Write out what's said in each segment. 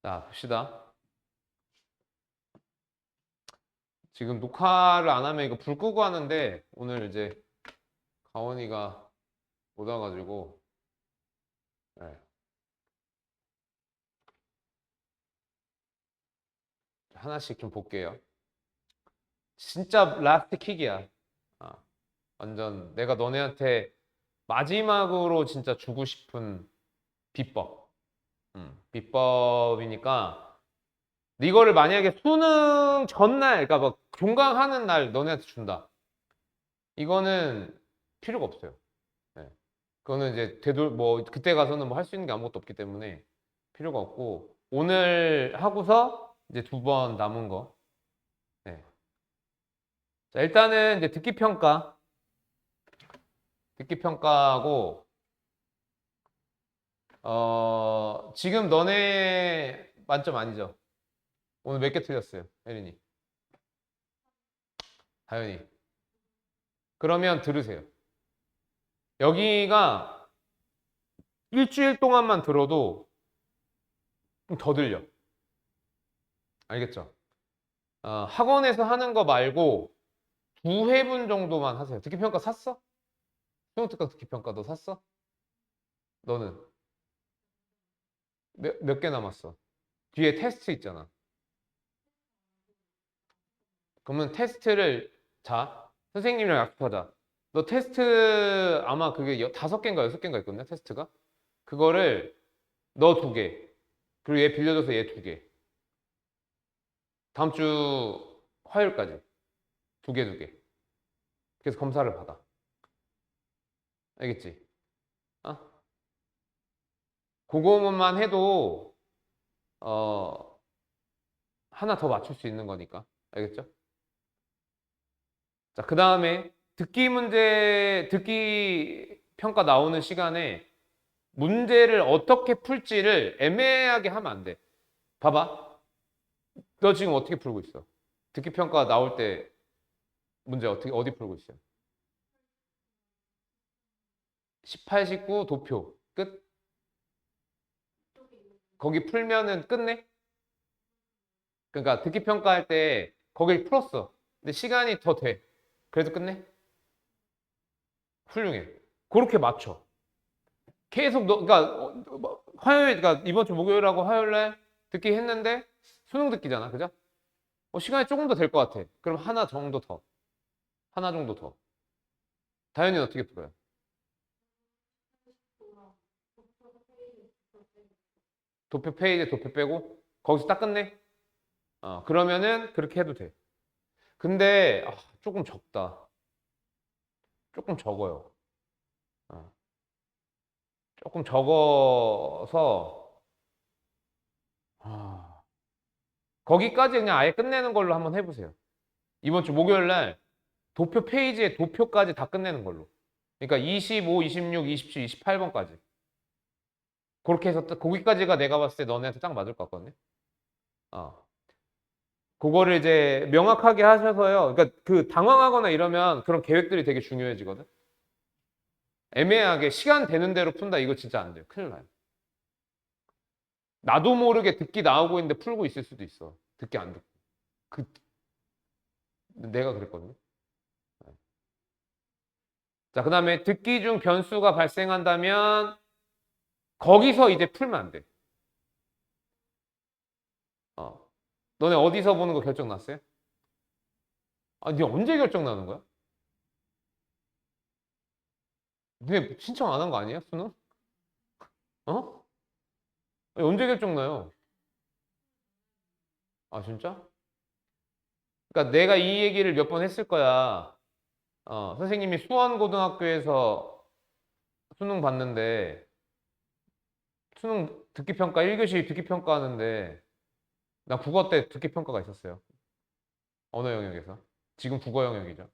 자, 봅시다. 지금 녹화를 안 하면 이거 불 끄고 하는데 오늘 이제 가원이가 못 와가지고 네. 하나씩 좀 볼게요. 진짜 라스트 킥이야. 아, 완전 내가 너네한테 마지막으로 진짜 주고 싶은 비법. 비법이니까 이거를 만약에 수능 전날, 그러니까 막 종강하는 날 너네한테 준다. 이거는 필요가 없어요. 네. 그거는 이제 뭐 그때 가서는 뭐 할 수 있는 게 아무것도 없기 때문에 필요가 없고 오늘 하고서 이제 2번 남은 거. 네. 자, 일단은 이제 듣기 평가하고 지금 너네 만점 아니죠? 오늘 몇 개 틀렸어요, 혜린이? 다현이. 그러면 들으세요. 여기가 일주일 동안만 들어도 좀 더 들려. 알겠죠? 학원에서 하는 거 말고 2회분 정도만 하세요. 듣기 평가 샀어? 수능특강 듣기 평가 너 샀어? 너는 몇 개 남았어? 뒤에 테스트 있잖아. 그러면 테스트를 자 선생님이랑 약속하자. 너 테스트 아마 그게 5개인가 6개인가 있거든요. 테스트가 그거를 너 2개 그리고 얘 빌려줘서 얘 2개 다음 주 화요일까지 2개 2개 그래서 검사를 받아. 알겠지? 어? 그거만 해도 어 하나 더 맞출 수 있는 거니까. 알겠죠? 자, 그 다음에 듣기 평가 나오는 시간에 문제를 어떻게 풀지를 애매하게 하면 안 돼. 봐봐. 너 지금 어떻게 풀고 있어? 듣기 평가 나올 때 문제 어디 풀고 있어요? 18, 19 도표. 끝? 거기 풀면은 끝내? 그러니까 듣기 평가할 때 거길 풀었어. 근데 시간이 더 돼. 그래도 끝내? 훌륭해. 그렇게 맞춰. 계속 그러니까 화요일, 그러니까 이번 주 목요일하고 화요일 날 듣기 했는데 수능 듣기잖아, 그죠? 시간이 조금 더 될 것 같아. 그럼 하나 정도 더, 하나 정도 더. 다현이는 어떻게 풀어요? 도표 페이지 도표 빼고 거기서 딱 끝내? 그러면은 그렇게 해도 돼. 근데 조금 적다. 조금 적어요. 어, 조금 적어서 아, 거기까지 그냥 아예 끝내는 걸로 한번 해보세요. 이번 주 목요일 날 도표 페이지에 도표까지 다 끝내는 걸로. 그러니까 25, 26, 27, 28번까지. 그렇게 해서 거기까지가 내가 봤을 때 너네한테 딱 맞을 것 같거든요. 어. 그거를 이제 명확하게 하셔서요. 그러니까 그 당황하거나 이러면 그런 계획들이 되게 중요해지거든. 애매하게 시간 되는 대로 푼다 이거 진짜 안 돼요. 큰일 나요. 나도 모르게 듣기 나오고 있는데 풀고 있을 수도 있어. 듣기 안 듣고. 그 내가 그랬거든요. 네. 자, 그다음에 듣기 중 변수가 발생한다면 거기서 이제 풀면 안 돼. 어. 너네 어디서 보는 거 결정 났어요? 네 언제 결정 나는 거야? 너네 신청 안 한 거 아니야? 수능? 어? 아니, 언제 결정 나요? 아, 진짜? 그러니까 내가 이 얘기를 몇 번 했을 거야. 선생님이 수원고등학교에서 수능 봤는데 수능 듣기평가 1교시 듣기평가 하는데 나 국어 때 듣기평가가 있었어요. 언어 영역에서. 지금 국어 영역이죠.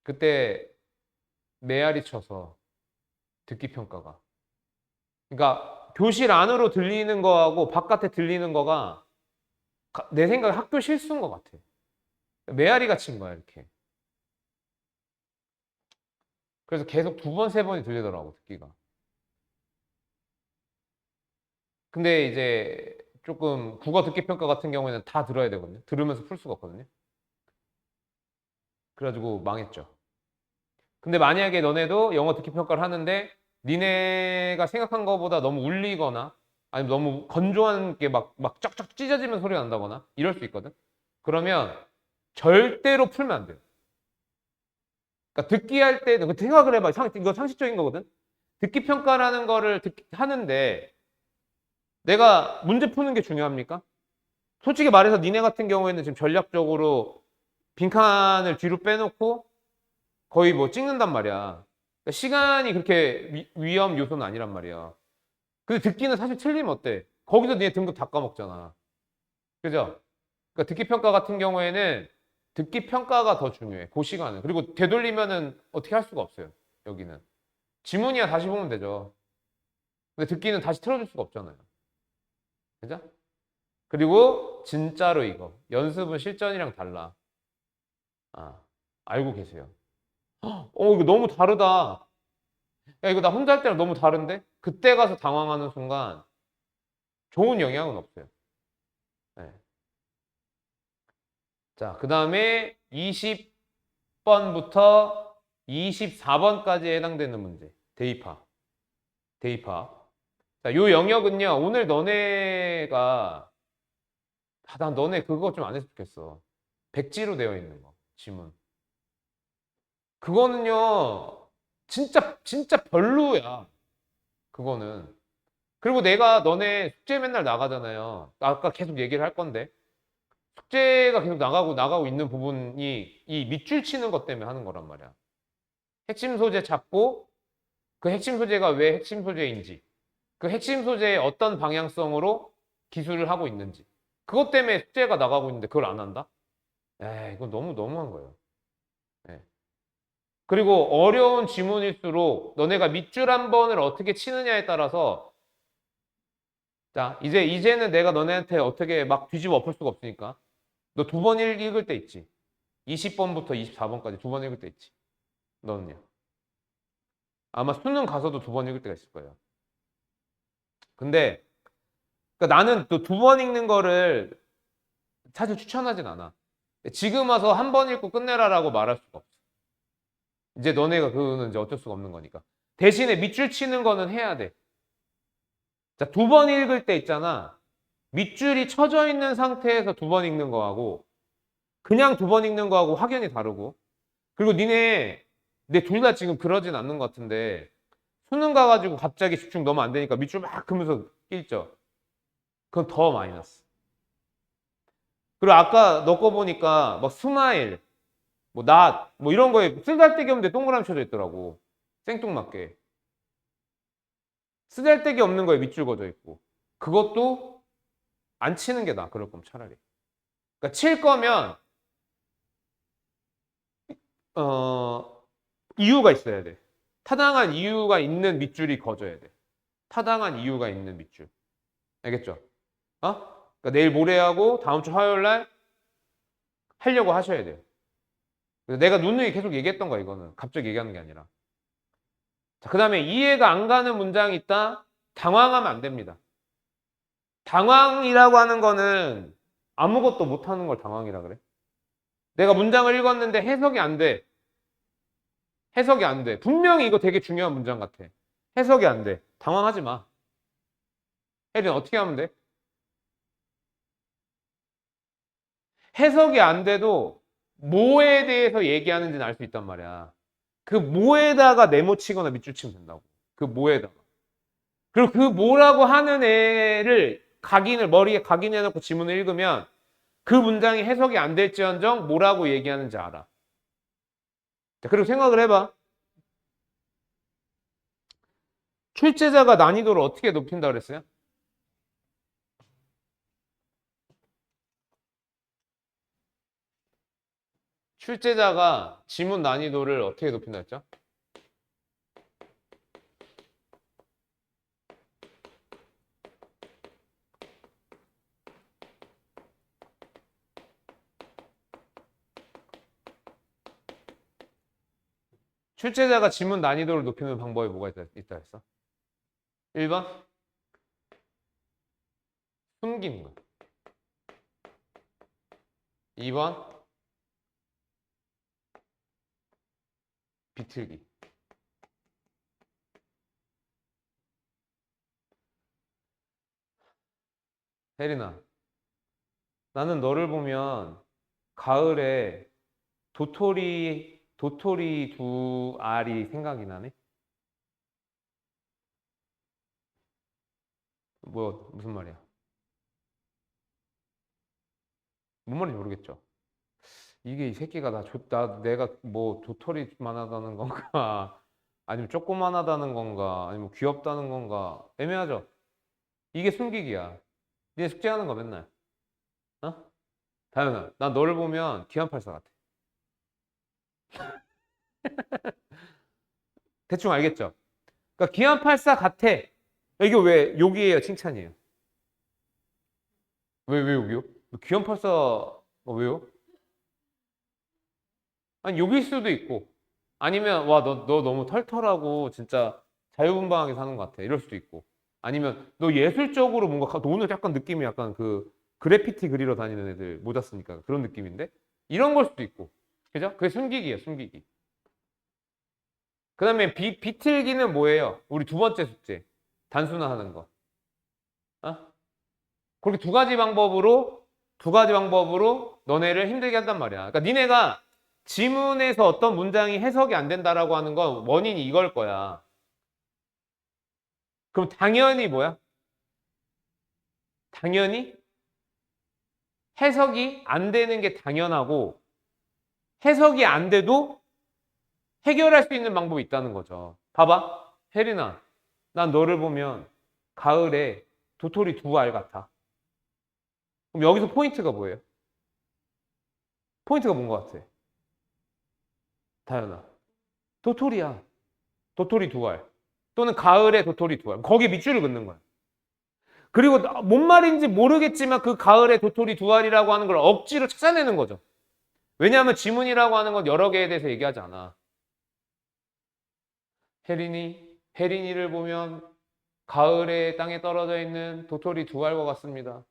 그때 메아리 쳐서 듣기평가가. 그러니까 교실 안으로 들리는 거하고 바깥에 들리는 거가 내 생각에 학교 실수인 것 같아. 메아리가 친 거야, 이렇게. 그래서 계속 2번, 3번이 들리더라고, 듣기가. 근데 이제 조금 국어 듣기 평가 같은 경우에는 다 들어야 되거든요. 들으면서 풀 수가 없거든요. 그래가지고 망했죠. 근데 만약에 너네도 영어 듣기 평가를 하는데 니네가 생각한 것보다 너무 울리거나 아니면 너무 건조한 게 막 쩍쩍 찢어지면 소리가 난다거나 이럴 수 있거든. 그러면 절대로 풀면 안 돼요. 그러니까 듣기 할 때 생각을 해봐. 이거 상식적인 거거든. 듣기 평가라는 거를 하는데 내가 문제 푸는 게 중요합니까? 솔직히 말해서 니네 같은 경우에는 지금 전략적으로 빈칸을 뒤로 빼놓고 거의 뭐 찍는단 말이야. 그러니까 시간이 그렇게 위험 요소는 아니란 말이야. 근데 듣기는 사실 틀리면 어때? 거기서 니네 등급 다 까먹잖아. 그죠? 그러니까 듣기 평가 같은 경우에는 듣기 평가가 더 중요해. 그 시간은. 그리고 되돌리면은 어떻게 할 수가 없어요. 여기는. 지문이야 다시 보면 되죠. 근데 듣기는 다시 틀어줄 수가 없잖아요. 그죠? 그리고 진짜로 이거. 연습은 실전이랑 달라. 아, 알고 계세요. 이거 너무 다르다. 야, 이거 나 혼자 할 때랑 너무 다른데? 그때 가서 당황하는 순간 좋은 영향은 없어요. 네. 자, 그 다음에 20번부터 24번까지에 해당되는 문제. 대입하. 대입하. 자, 요 영역은요, 오늘 너네가, 난 너네 그거 좀 안 했으면 좋겠어. 백지로 되어 있는 거, 지문. 그거는요, 진짜 별로야. 그거는. 그리고 내가 너네 숙제 맨날 나가잖아요. 아까 계속 얘기를 할 건데. 숙제가 계속 나가고 있는 부분이 이 밑줄 치는 것 때문에 하는 거란 말이야. 핵심 소재 잡고 그 핵심 소재가 왜 핵심 소재인지, 그 핵심 소재의 어떤 방향성으로 기술을 하고 있는지. 그것 때문에 숙제가 나가고 있는데 그걸 안 한다? 에이, 이건 너무 너무한 거예요. 예. 그리고 어려운 지문일수록 너네가 밑줄 한 번을 어떻게 치느냐에 따라서 자, 이제는 내가 너네한테 어떻게 막 뒤집어 엎을 수가 없으니까 너 두 번 읽을 때 있지. 20번부터 24번까지 두 번 읽을 때 있지. 너는요. 아마 수능 가서도 두 번 읽을 때가 있을 거예요. 근데 그러니까 나는 또 두 번 읽는 거를 사실 추천하진 않아. 지금 와서 한 번 읽고 끝내라라고 말할 수가 없어. 이제 너네가 그거는 이제 어쩔 수가 없는 거니까. 대신에 밑줄 치는 거는 해야 돼. 자, 두 번 읽을 때 있잖아. 밑줄이 쳐져 있는 상태에서 두 번 읽는 거하고 그냥 두 번 읽는 거하고 확연히 다르고 그리고 내 둘 다 지금 그러진 않는 것 같은데 수능 가가지고 갑자기 집중 너무 안 되니까 밑줄 막 그면서 읽죠. 그건 더 마이너스. 그리고 아까 너 거 보니까 뭐 스마일, 뭐 낫, 뭐 이런 거에 쓸데기 없는데 동그라미 쳐져 있더라고. 생뚱맞게. 쓸데기 없는 거에 밑줄 그어져 있고. 그것도 안 치는 게 나아. 그럴 거면 차라리. 그러니까 칠 거면 이유가 있어야 돼. 타당한 이유가 있는 밑줄이 그어져야 돼. 타당한 이유가 있는 밑줄. 알겠죠? 그러니까 내일 모레하고 다음 주 화요일 날 하려고 하셔야 돼요. 내가 누누이 계속 얘기했던 거야, 이거는. 갑자기 얘기하는 게 아니라. 자, 그 다음에 이해가 안 가는 문장이 있다? 당황하면 안 됩니다. 당황이라고 하는 거는 아무것도 못하는 걸 당황이라 그래. 내가 문장을 읽었는데 해석이 안 돼. 해석이 안 돼. 분명히 이거 되게 중요한 문장 같아. 해석이 안 돼. 당황하지 마. 혜린 어떻게 하면 돼? 해석이 안 돼도 뭐에 대해서 얘기하는지는 알 수 있단 말이야. 그 뭐에다가 네모치거나 밑줄 치면 된다고. 그 뭐에다가. 그리고 그 뭐라고 하는 애를 머리에 각인해놓고 지문을 읽으면 그 문장이 해석이 안 될지언정 뭐라고 얘기하는지 알아. 자, 그리고 생각을 해봐. 출제자가 난이도를 어떻게 높인다 그랬어요? 출제자가 지문 난이도를 어떻게 높인다 했죠? 출제자가 지문 난이도를 높이는 방법이 뭐가 있다 했어? 1번? 숨기는 거야. 2번 비틀기. 혜린아, 나는 너를 보면 가을에 도토리 두 알이 생각이 나네? 뭐, 무슨 말이야? 뭔 말인지 모르겠죠? 이게 이 새끼가 내가 뭐 도토리만 하다는 건가? 아니면 조그만하다는 건가? 아니면 귀엽다는 건가? 애매하죠? 이게 숨기기야. 니네 숙제하는 거 맨날. 어? 다현아, 나 너를 보면 기안팔사 같아. 대충 알겠죠? 그러니까 기안팔사 같아. 이게 왜 욕이에요? 칭찬이에요? 왜 욕이요? 기안팔사, 왜요? 아니, 욕일 수도 있고. 아니면, 와, 너 너무 털털하고 진짜 자유분방하게 사는 것 같아. 이럴 수도 있고. 아니면, 너 예술적으로 뭔가, 너 오늘 약간 느낌이 약간 그 그래피티 그리러 다니는 애들 모자 쓰니까 그런 느낌인데? 이런 걸 수도 있고. 그죠? 그게 숨기기예요, 숨기기. 그 다음에 비틀기는 뭐예요? 우리 두 번째 숙제. 단순화하는 거. 어? 그렇게 두 가지 방법으로 너네를 힘들게 한단 말이야. 그러니까 니네가 지문에서 어떤 문장이 해석이 안 된다라고 하는 건 원인이 이걸 거야. 그럼 당연히 뭐야? 당연히 해석이 안 되는 게 당연하고 해석이 안 돼도 해결할 수 있는 방법이 있다는 거죠. 봐봐. 혜린아, 난 너를 보면 가을에 도토리 두 알 같아. 그럼 여기서 포인트가 뭐예요? 포인트가 뭔 것 같아? 다현아. 도토리야. 도토리 두 알. 또는 가을에 도토리 두 알. 거기에 밑줄을 긋는 거야. 그리고 뭔 말인지 모르겠지만 그 가을에 도토리 두 알이라고 하는 걸 억지로 찾아내는 거죠. 왜냐하면 지문이라고 하는 건 여러 개에 대해서 얘기하지 않아. 혜린이를 보면 가을에 땅에 떨어져 있는 도토리 두 알과 같습니다.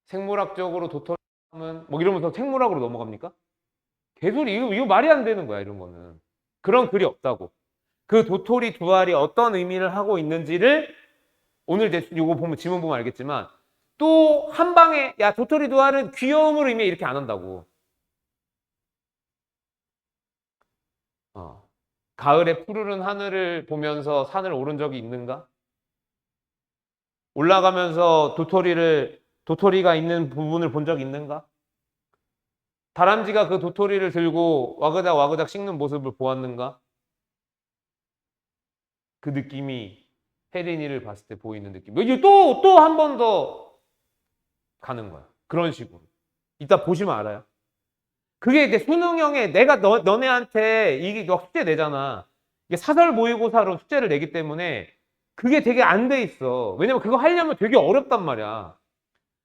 생물학적으로 도토리는 뭐 이러면서 생물학으로 넘어갑니까? 개소리 이거 말이 안 되는 거야 이런 거는. 그런 글이 없다고. 그 도토리 두 알이 어떤 의미를 하고 있는지를 오늘 이거 보면 지문 보면 알겠지만 또 한 방에 야 도토리 두 알은 귀여움으로 의미해 이렇게 안 한다고. 어. 가을에 푸르른 하늘을 보면서 산을 오른 적이 있는가? 올라가면서 도토리가 있는 부분을 본 적이 있는가? 다람쥐가 그 도토리를 들고 와그작 와그작 씹는 모습을 보았는가? 그 느낌이 혜린이를 봤을 때 보이는 느낌. 이게 또 한 번 더 가는 거야. 그런 식으로. 이따 보시면 알아요. 그게 이제 수능형에 내가 너네한테 이게 너 숙제 내잖아. 이게 사설 모의고사로 숙제를 내기 때문에 그게 되게 안 돼 있어. 왜냐면 그거 하려면 되게 어렵단 말이야.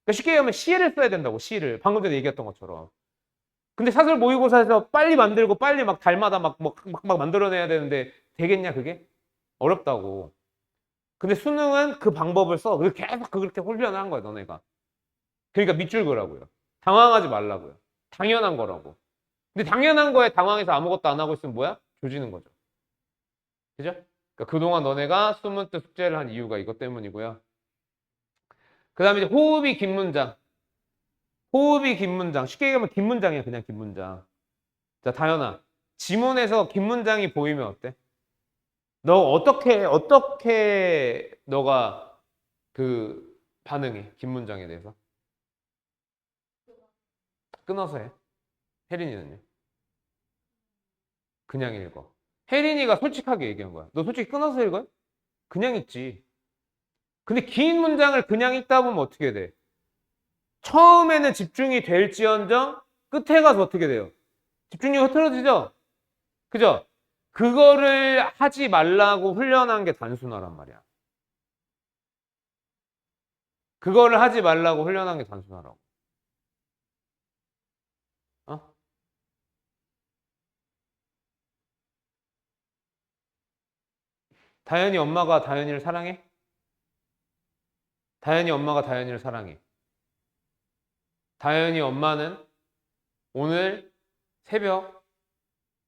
그러니까 쉽게 얘기하면 시를 써야 된다고, 시를. 방금 전에 얘기했던 것처럼. 근데 사설 모의고사에서 빨리 만들고 빨리 막 달마다 막 만들어내야 되는데 되겠냐, 그게? 어렵다고. 근데 수능은 그 방법을 써. 그래서 계속 그렇게 훈련을 한 거야, 너네가. 그러니까 밑줄 그라고요. 당황하지 말라고요. 당연한 거라고. 근데 당연한 거에 당황해서 아무것도 안 하고 있으면 뭐야? 조지는 거죠. 그죠? 그러니까 그동안 너네가 숨은 뜻 숙제를 한 이유가 이것 때문이고요. 그 다음에 이제 호흡이 긴 문장. 호흡이 긴 문장. 쉽게 얘기하면 긴 문장이야, 그냥 긴 문장. 자, 다현아. 지문에서 긴 문장이 보이면 어때? 너 어떻게 너가 그 반응해? 긴 문장에 대해서? 끊어서 해. 혜린이는요? 그냥 읽어. 혜린이가 솔직하게 얘기한 거야. 너 솔직히 끊어서 읽어요? 그냥 읽지. 근데 긴 문장을 그냥 읽다 보면 어떻게 돼? 처음에는 집중이 될지언정 끝에 가서 어떻게 돼요? 집중력이 흐트러지죠? 그죠? 그거를 하지 말라고 훈련한 게 단순화란 말이야. 그거를 하지 말라고 훈련한 게 단순화라고. 어? 다현이 엄마가 다현이를 사랑해? 다현이 엄마가 다현이를 사랑해. 다현이 엄마는 오늘 새벽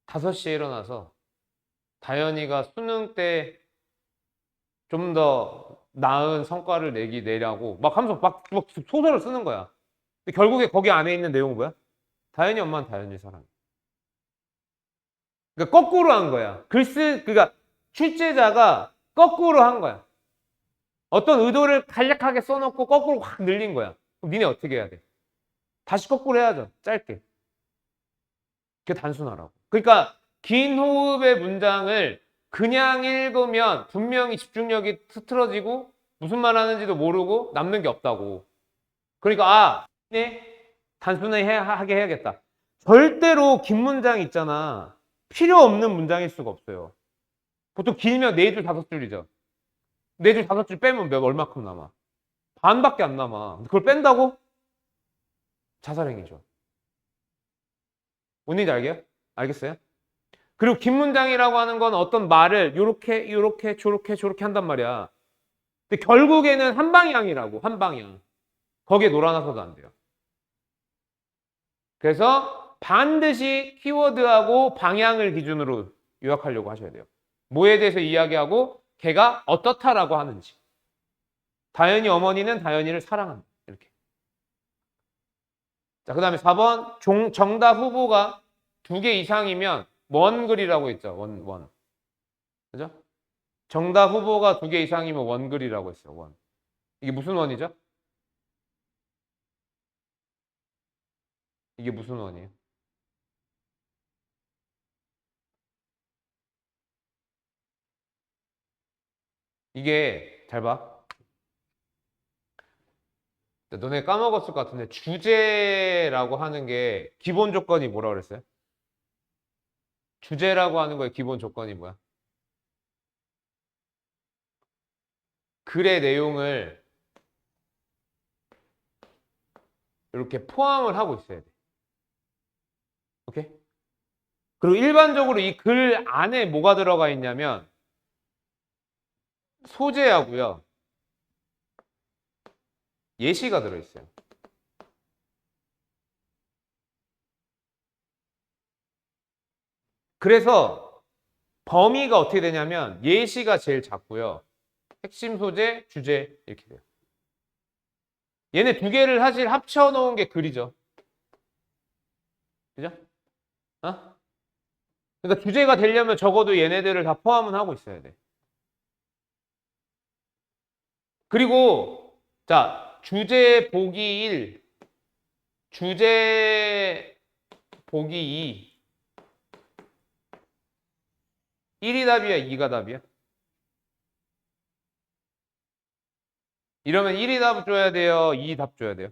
5시에 일어나서 다현이가 수능 때 좀 더 나은 성과를 내라고 막 하면서 막 소설을 쓰는 거야. 근데 결국에 거기 안에 있는 내용은 뭐야? 다현이 엄마는 다현이를 사랑해. 그러니까 거꾸로 한 거야. 그러니까 출제자가 거꾸로 한 거야. 어떤 의도를 간략하게 써놓고 거꾸로 확 늘린 거야. 그럼 니네 어떻게 해야 돼? 다시 거꾸로 해야죠. 짧게. 그게 단순하라고. 그러니까 긴 호흡의 문장을 그냥 읽으면 분명히 집중력이 흐트러지고 무슨 말 하는지도 모르고 남는 게 없다고. 그러니까 네, 하게 해야겠다. 절대로 긴 문장 있잖아. 필요 없는 문장일 수가 없어요. 보통 길면 4줄, 5줄이죠. 4줄, 5줄 빼면 얼마큼 남아? 반밖에 안 남아. 그걸 뺀다고? 자살행위죠. 뭔 얘기인지 알겠어요? 그리고 긴 문장이라고 하는 건 어떤 말을 요렇게 저렇게 한단 말이야. 근데 결국에는 한 방향이라고, 한 방향. 거기에 놀아나서도 안 돼요. 그래서 반드시 키워드하고 방향을 기준으로 요약하려고 하셔야 돼요. 뭐에 대해서 이야기하고 걔가 어떻다라고 하는지. 다현이 어머니는 다현이를 사랑한다. 이렇게. 자, 그 다음에 4번 정답 후보가 2개 이상이면 원글이라고 했죠. 원. 그죠? 정답 후보가 2개 이상이면 원글이라고 했어요. 원. 이게 무슨 원이죠? 이게 무슨 원이에요? 이게 잘 봐. 너네 까먹었을 것 같은데 주제라고 하는 게 기본 조건이 뭐라 그랬어요? 주제라고 하는 거의 기본 조건이 뭐야? 글의 내용을 이렇게 포함을 하고 있어야 돼. 오케이? 그리고 일반적으로 이 글 안에 뭐가 들어가 있냐면 소재하고요. 예시가 들어있어요. 그래서 범위가 어떻게 되냐면 예시가 제일 작고요. 핵심 소재, 주제 이렇게 돼요. 얘네 2개를 사실 합쳐놓은 게 글이죠. 그죠? 어? 그러니까 주제가 되려면 적어도 얘네들을 다 포함은 하고 있어야 돼. 그리고 자, 주제 보기 1, 주제 보기 2. 1이 답이야, 2가 답이야? 이러면 1이 답 줘야 돼요, 2 답 줘야 돼요?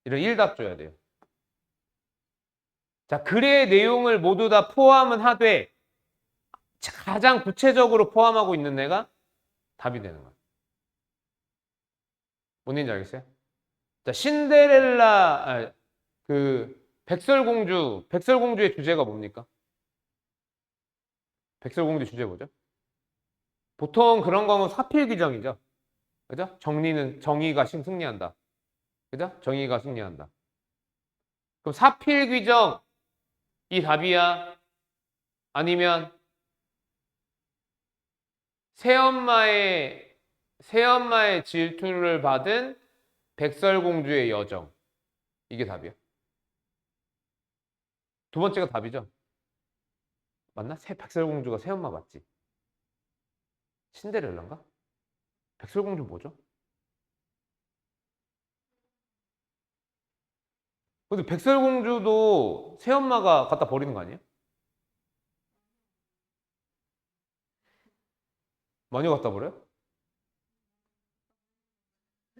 이런 1답 줘야 돼요. 자, 글의 내용을 모두 다 포함은 하되 가장 구체적으로 포함하고 있는 애가 답이 되는 거야. 뭔 얘기인지 알겠어요? 자, 백설공주의 주제가 뭡니까? 백설공주 주제 뭐죠? 보통 그런 거는 사필귀정이죠. 그죠? 정의가 승리한다. 그죠? 정의가 승리한다. 그럼 사필귀정이 답이야? 아니면 새엄마의 질투를 받은 백설공주의 여정. 이게 답이야. 2번째가 답이죠. 맞나? 백설공주가 새엄마 맞지? 신데렐라인가? 백설공주 뭐죠? 근데 백설공주도 새엄마가 갖다 버리는 거 아니에요? 많이 갖다 버려요?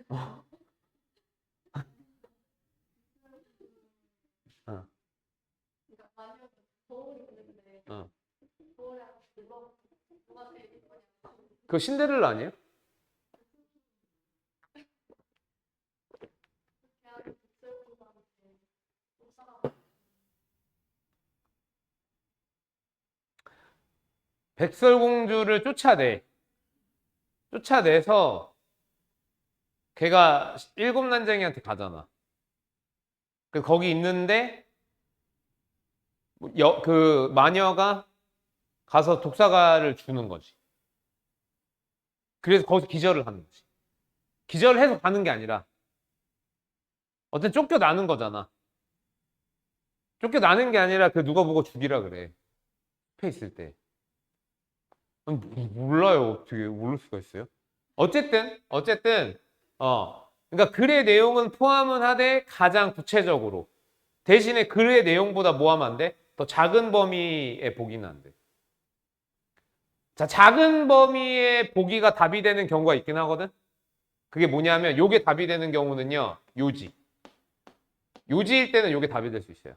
어. 어. 어. 그거 신데렐라 아니에요? 백설공주를 쫓아내서 걔가 일곱 난쟁이한테 가잖아. 그 거기 있는데 그 마녀가 가서 독사과를 주는 거지. 그래서 거기서 기절을 하는 거지. 기절을 해서 가는 게 아니라 어쨌든 쫓겨나는 거잖아. 쫓겨나는 게 아니라 그 누가 보고 죽이라 그래. 숲에 있을 때. 아니, 몰라요. 어떻게 모를 수가 있어요? 어쨌든 그러니까 글의 내용은 포함은 하되 가장 구체적으로 대신에 글의 내용보다 뭐 하면 안 돼? 더 작은 범위의 보기는 안 돼. 자, 작은 범위의 보기가 답이 되는 경우가 있긴 하거든. 그게 뭐냐면 요게 답이 되는 경우는요. 요지. 요지일 때는 요게 답이 될 수 있어요.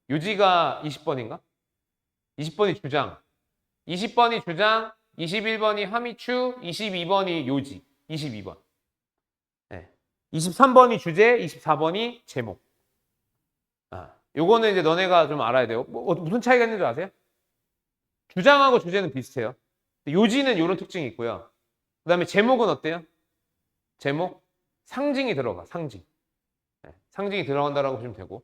요지가 20번인가? 20번이 주장. 20번이 주장, 21번이 함의추, 22번이 요지. 22번. 네. 23번이 주제, 24번이 제목. 요거는 이제 너네가 좀 알아야 돼요. 무슨 차이가 있는 줄 아세요? 주장하고 주제는 비슷해요. 요지는 이런 특징이 있고요. 그 다음에 제목은 어때요? 제목? 상징이 들어가, 상징. 네. 상징이 들어간다라고 보시면 되고.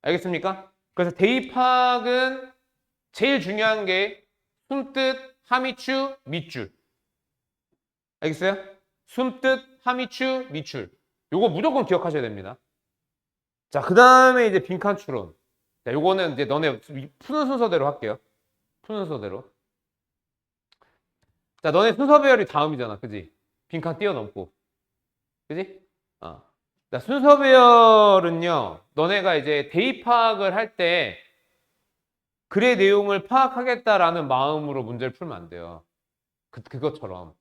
알겠습니까? 그래서 대입학은 제일 중요한 게 숨뜻, 함의추, 밑줄. 알겠어요? 숨뜻, 함의추, 밑줄. 요거 무조건 기억하셔야 됩니다. 자, 그 다음에 이제 빈칸 추론. 자, 요거는 이제 너네 푸는 순서대로 할게요. 푸는 순서대로. 자, 너네 순서 배열이 다음이잖아. 그지? 빈칸 뛰어넘고. 그지? 자, 순서 배열은요. 너네가 이제 대입 파악을 할 때 글의 내용을 파악하겠다라는 마음으로 문제를 풀면 안 돼요. 그것처럼.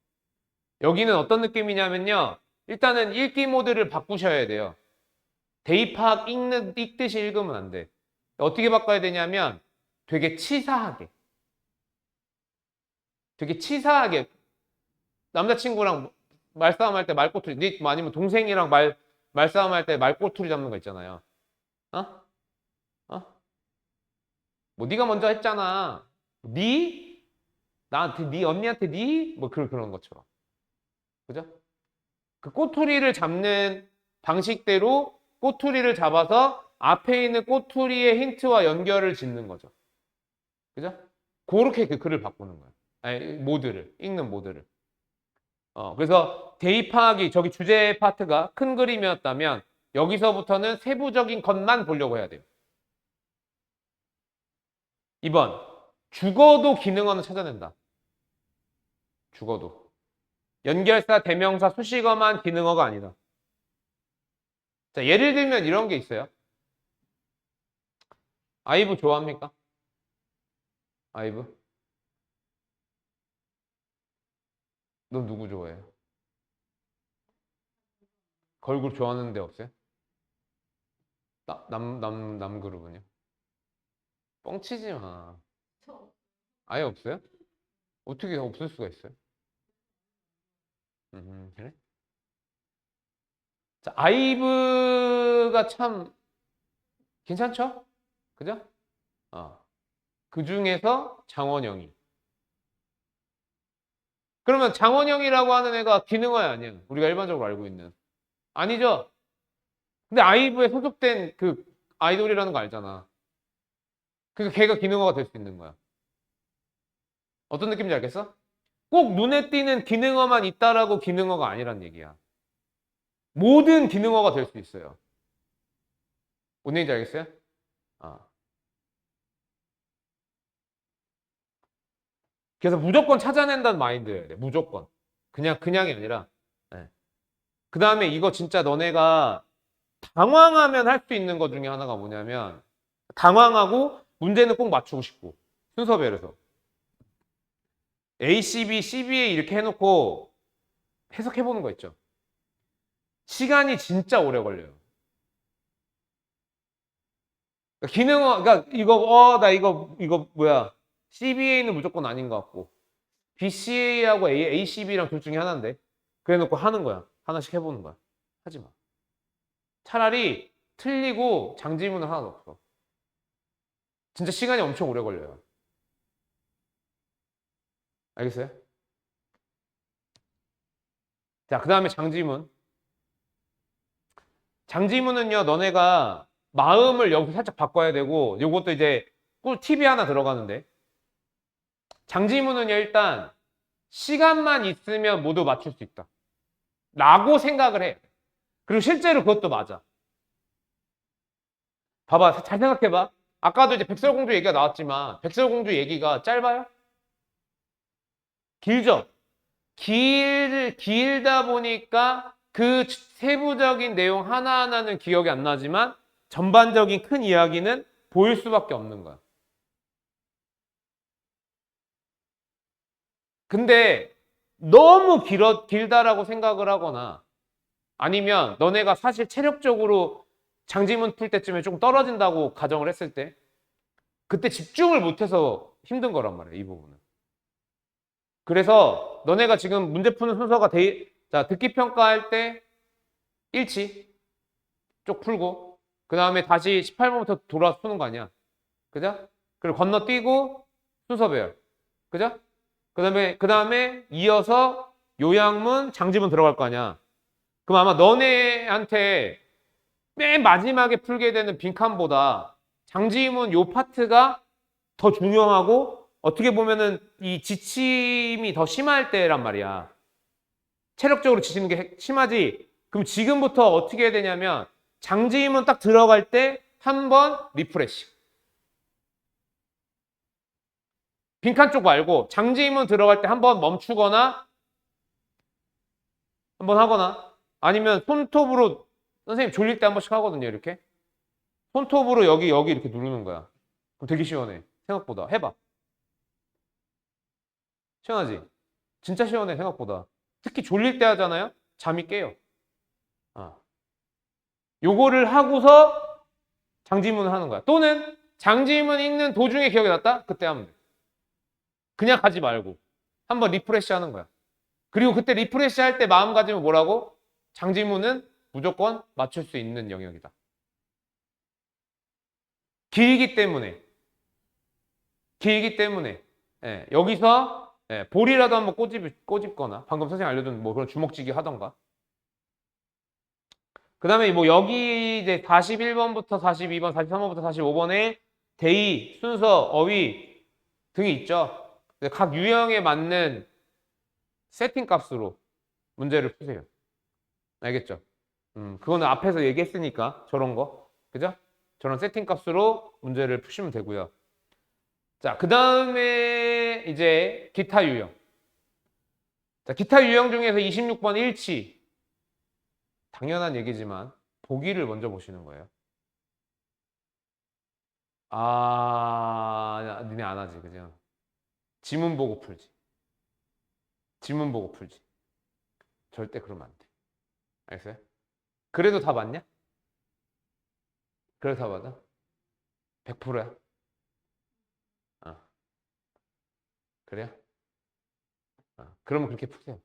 여기는 어떤 느낌이냐면요. 일단은 읽기 모드를 바꾸셔야 돼요. 대입 파악 읽듯이 읽으면 안 돼. 어떻게 바꿔야 되냐면 되게 치사하게. 되게 치사하게. 남자친구랑 말싸움할 때 말꼬투리, 아니면 동생이랑 말싸움할 때 말꼬투리 잡는 거 있잖아요. 어? 어? 뭐 네가 먼저 했잖아. 네? 나한테 네 언니한테 네? 뭐 그런 것처럼. 그죠? 그 꼬투리를 잡는 방식대로 꼬투리를 잡아서 앞에 있는 꼬투리의 힌트와 연결을 짓는 거죠. 그죠? 그렇게 그 글을 바꾸는 거예요. 아니, 모드를, 읽는 모드를. 그래서 대입하기, 저기 주제 파트가 큰 그림이었다면 여기서부터는 세부적인 것만 보려고 해야 돼요. 2번, 죽어도 기능어는 찾아낸다. 죽어도. 연결사, 대명사, 수식어만 기능어가 아니다. 자, 예를 들면 이런 게 있어요. 아이브 좋아합니까? 아이브? 넌 누구 좋아해? 걸그룹 좋아하는 데 없어요? 남그룹은요? 뻥치지 마. 아예 없어요? 어떻게 없을 수가 있어요? 그래? 자, 아이브가 참 괜찮죠? 그죠? 그 중에서 장원영이. 그러면 장원영이라고 하는 애가 기능어야 아니야? 우리가 일반적으로 알고 있는. 아니죠? 근데 아이브에 소속된 그 아이돌이라는 거 알잖아. 그러니까 걔가 기능어가 될 수 있는 거야. 어떤 느낌인지 알겠어? 꼭 눈에 띄는 기능어만 있다라고 기능어가 아니란 얘기야. 모든 기능어가 될 수 있어요. 뭔 얘기인지 알겠어요? 아. 그래서 무조건 찾아낸다는 마인드여야 돼. 무조건. 그냥이 아니라. 네. 그 다음에 이거 진짜 너네가 당황하면 할 수 있는 것 중에 하나가 뭐냐면 당황하고 문제는 꼭 맞추고 싶고 순서별에서 A, C, B, CBA 이렇게 해놓고 해석해보는 거 있죠. 시간이 진짜 오래 걸려요. 그러니까 기능어, 그러니까 나 이거 뭐야. CBA는 무조건 아닌 것 같고 BCA하고 ACB랑 둘 중에 하나인데 그래 놓고 하는 거야. 하나씩 해보는 거야. 하지 마. 차라리 틀리고 장지문은 하나도 없어. 진짜 시간이 엄청 오래 걸려요. 알겠어요? 자, 그 다음에 장지문. 장지문은요, 너네가 마음을 여기서 살짝 바꿔야 되고, 요것도 이제 꿀 팁이 하나 들어가는데, 장지문은요, 일단 시간만 있으면 모두 맞출 수 있다 라고 생각을 해. 그리고 실제로 그것도 맞아. 봐봐, 잘 생각해봐. 아까도 이제 백설공주 얘기가 나왔지만 백설공주 얘기가 짧아요? 길죠? 길다 보니까 그 세부적인 내용 하나하나는 기억이 안 나지만 전반적인 큰 이야기는 보일 수밖에 없는 거야. 근데 너무 길다라고 생각을 하거나 아니면 너네가 사실 체력적으로 장지문 풀 때쯤에 조금 떨어진다고 가정을 했을 때 그때 집중을 못해서 힘든 거란 말이야, 이 부분은. 그래서 너네가 지금 문제 푸는 순서가 자, 듣기 평가할 때 일치 쪽 풀고 그 다음에 다시 18번부터 돌아서 푸는 거 아니야. 그죠? 그리고 건너뛰고 순서 배열. 그죠? 그 다음에 이어서 요양문, 장지문 들어갈 거 아니야. 그럼 아마 너네한테 맨 마지막에 풀게 되는 빈칸보다 장지문 요 파트가 더 중요하고 어떻게 보면은 이 지침이 더 심할 때란 말이야. 체력적으로 지치는 게 심하지. 그럼 지금부터 어떻게 해야 되냐면 장지문 딱 들어갈 때 한 번 리프레시. 빈칸 쪽 말고 장지문 들어갈 때 한 번 멈추거나 한 번 하거나 아니면 손톱으로 선생님 졸릴 때 한 번씩 하거든요. 이렇게. 손톱으로 여기 이렇게 누르는 거야. 그럼 되게 시원해. 생각보다. 해봐. 시원하지? 진짜 시원해 생각보다. 특히 졸릴 때 하잖아요. 잠이 깨요. 아. 요거를 하고서 장지문을 하는 거야. 또는 장지문 읽는 도중에 기억이 났다? 그때 하면 돼. 그냥 가지 말고 한번 리프레시 하는 거야. 그리고 그때 리프레시 할 때 마음가짐은 뭐라고? 장지문은 무조건 맞출 수 있는 영역이다. 길기 때문에 여기서 볼이라도 한번 꼬집거나 방금 선생님 알려준 뭐 그런 주먹쥐기 하던가. 그 다음에 뭐 여기 이제 41번부터 42번, 43번부터 45번에 대의, 순서, 어휘 등이 있죠. 각 유형에 맞는 세팅 값으로 문제를 푸세요. 알겠죠? 그거는 앞에서 얘기했으니까 저런 거. 그죠? 저런 세팅 값으로 문제를 푸시면 되고요. 자, 그 다음에 이제 기타 유형. 자, 기타 유형 중에서 26번 일치. 당연한 얘기지만 보기를 먼저 보시는 거예요. 아, 니네 안 하지, 그죠? 지문 보고 풀지. 지문 보고 풀지. 절대 그러면 안 돼. 알겠어요? 그래도 다 맞냐? 그래도 다 맞아? 100%야? 어. 그래요? 그러면 그렇게 푸세요.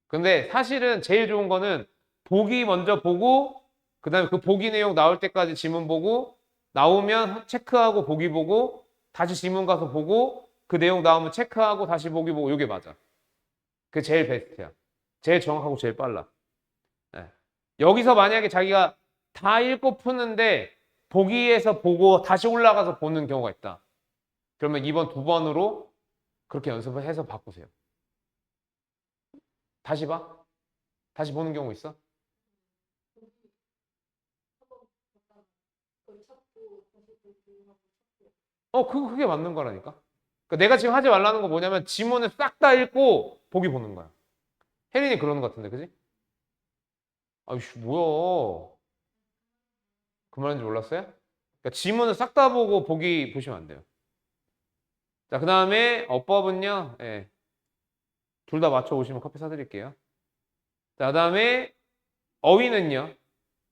근데 사실은 제일 좋은 거는 보기 먼저 보고 그 다음에 그 보기 내용 나올 때까지 지문 보고 나오면 체크하고 보기 보고 다시 지문 가서 보고 그 내용 나오면 체크하고 다시 보기 보고 이게 맞아. 그게 제일 베스트야. 제일 정확하고 제일 빨라. 네. 여기서 만약에 자기가 다 읽고 푸는데 보기에서 보고 다시 올라가서 보는 경우가 있다. 그러면 이번 두 번으로 그렇게 연습을 해서 바꾸세요. 다시 봐? 다시 보는 경우 있어? 그게 맞는 거라니까. 그러니까 내가 지금 하지 말라는 거 뭐냐면 지문을 싹 다 읽고 보기 보는 거야. 혜린이 그러는 것 같은데, 그지? 아이씨, 뭐야. 그 말인지 몰랐어요? 그러니까 지문을 싹 다 보고 보기 보시면 안 돼요. 자, 그 다음에 어법은요, 둘 다 맞춰 오시면 커피 사드릴게요. 자, 그 다음에 어휘는요.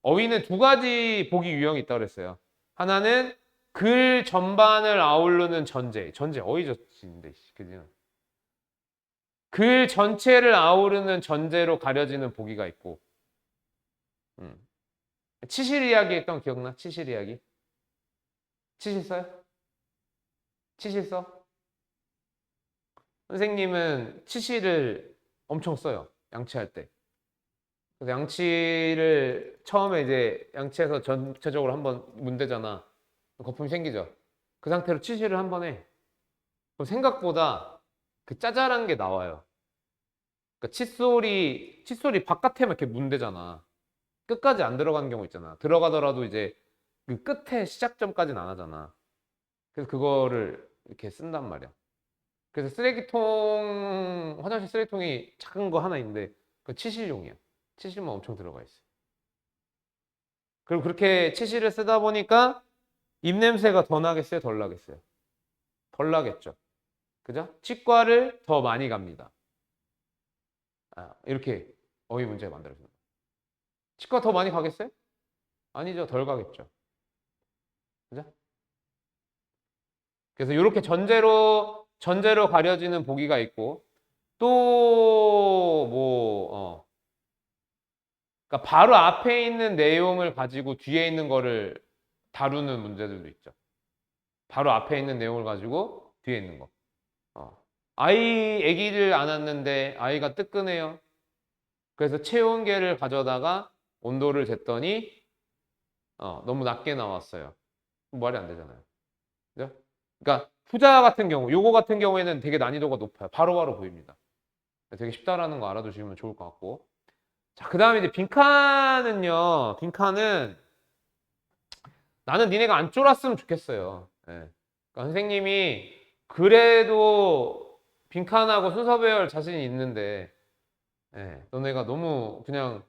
어휘는 두 가지 보기 유형이 있다고 그랬어요. 하나는 글 전반을 아우르는 전제 어휘저인데, 그지? 글 전체를 아우르는 전제로 가려지는 보기가 있고, 치실 이야기 했던 기억나? 치실 이야기. 치실 써요? 치실 써? 선생님은 치실을 엄청 써요. 양치할 때. 그래서 양치를 처음에 이제 양치해서 전체적으로 한번 문대잖아. 거품이 생기죠. 그 상태로 치실을 한번 해. 그럼 생각보다 그 짜잘한 게 나와요. 그러니까 칫솔이 바깥에만 이렇게 문대잖아. 끝까지 안 들어가는 경우 있잖아. 들어가더라도 이제 그 끝에 시작점까지는 안 하잖아. 그래서 그거를 이렇게 쓴단 말이야. 그래서 화장실 쓰레기통이 작은 거 하나 있는데 그 치실용이야. 치실만 엄청 들어가 있어. 그리고 그렇게 치실을 쓰다 보니까 입냄새가 더 나겠어요? 덜 나겠어요? 덜 나겠죠. 그죠? 치과를 더 많이 갑니다. 이렇게 어휘 문제 만들어줍니다. 치과 더 많이 가겠어요? 아니죠. 덜 가겠죠. 그죠? 그래서 이렇게 전제로 가려지는 보기가 있고 또 그러니까 바로 앞에 있는 내용을 가지고 뒤에 있는 거를 다루는 문제들도 있죠. 바로 앞에 있는 내용을 가지고 뒤에 있는 거. 아기를 안았는데 아이가 뜨끈해요. 그래서 체온계를 가져다가 온도를 쟀더니 너무 낮게 나왔어요. 말이 안 되잖아요. 그죠? 그러니까 후자 같은 경우, 요거 같은 경우에는 되게 난이도가 높아요. 바로바로 보입니다. 되게 쉽다라는 거 알아두시면 좋을 것 같고. 자, 그 다음에 이제 빈칸은요. 빈칸은 나는 니네가 안 쫄았으면 좋겠어요. 예. 그러니까 선생님이 그래도 빈칸하고 순서 배열 자신이 있는데 너네가 너무 그냥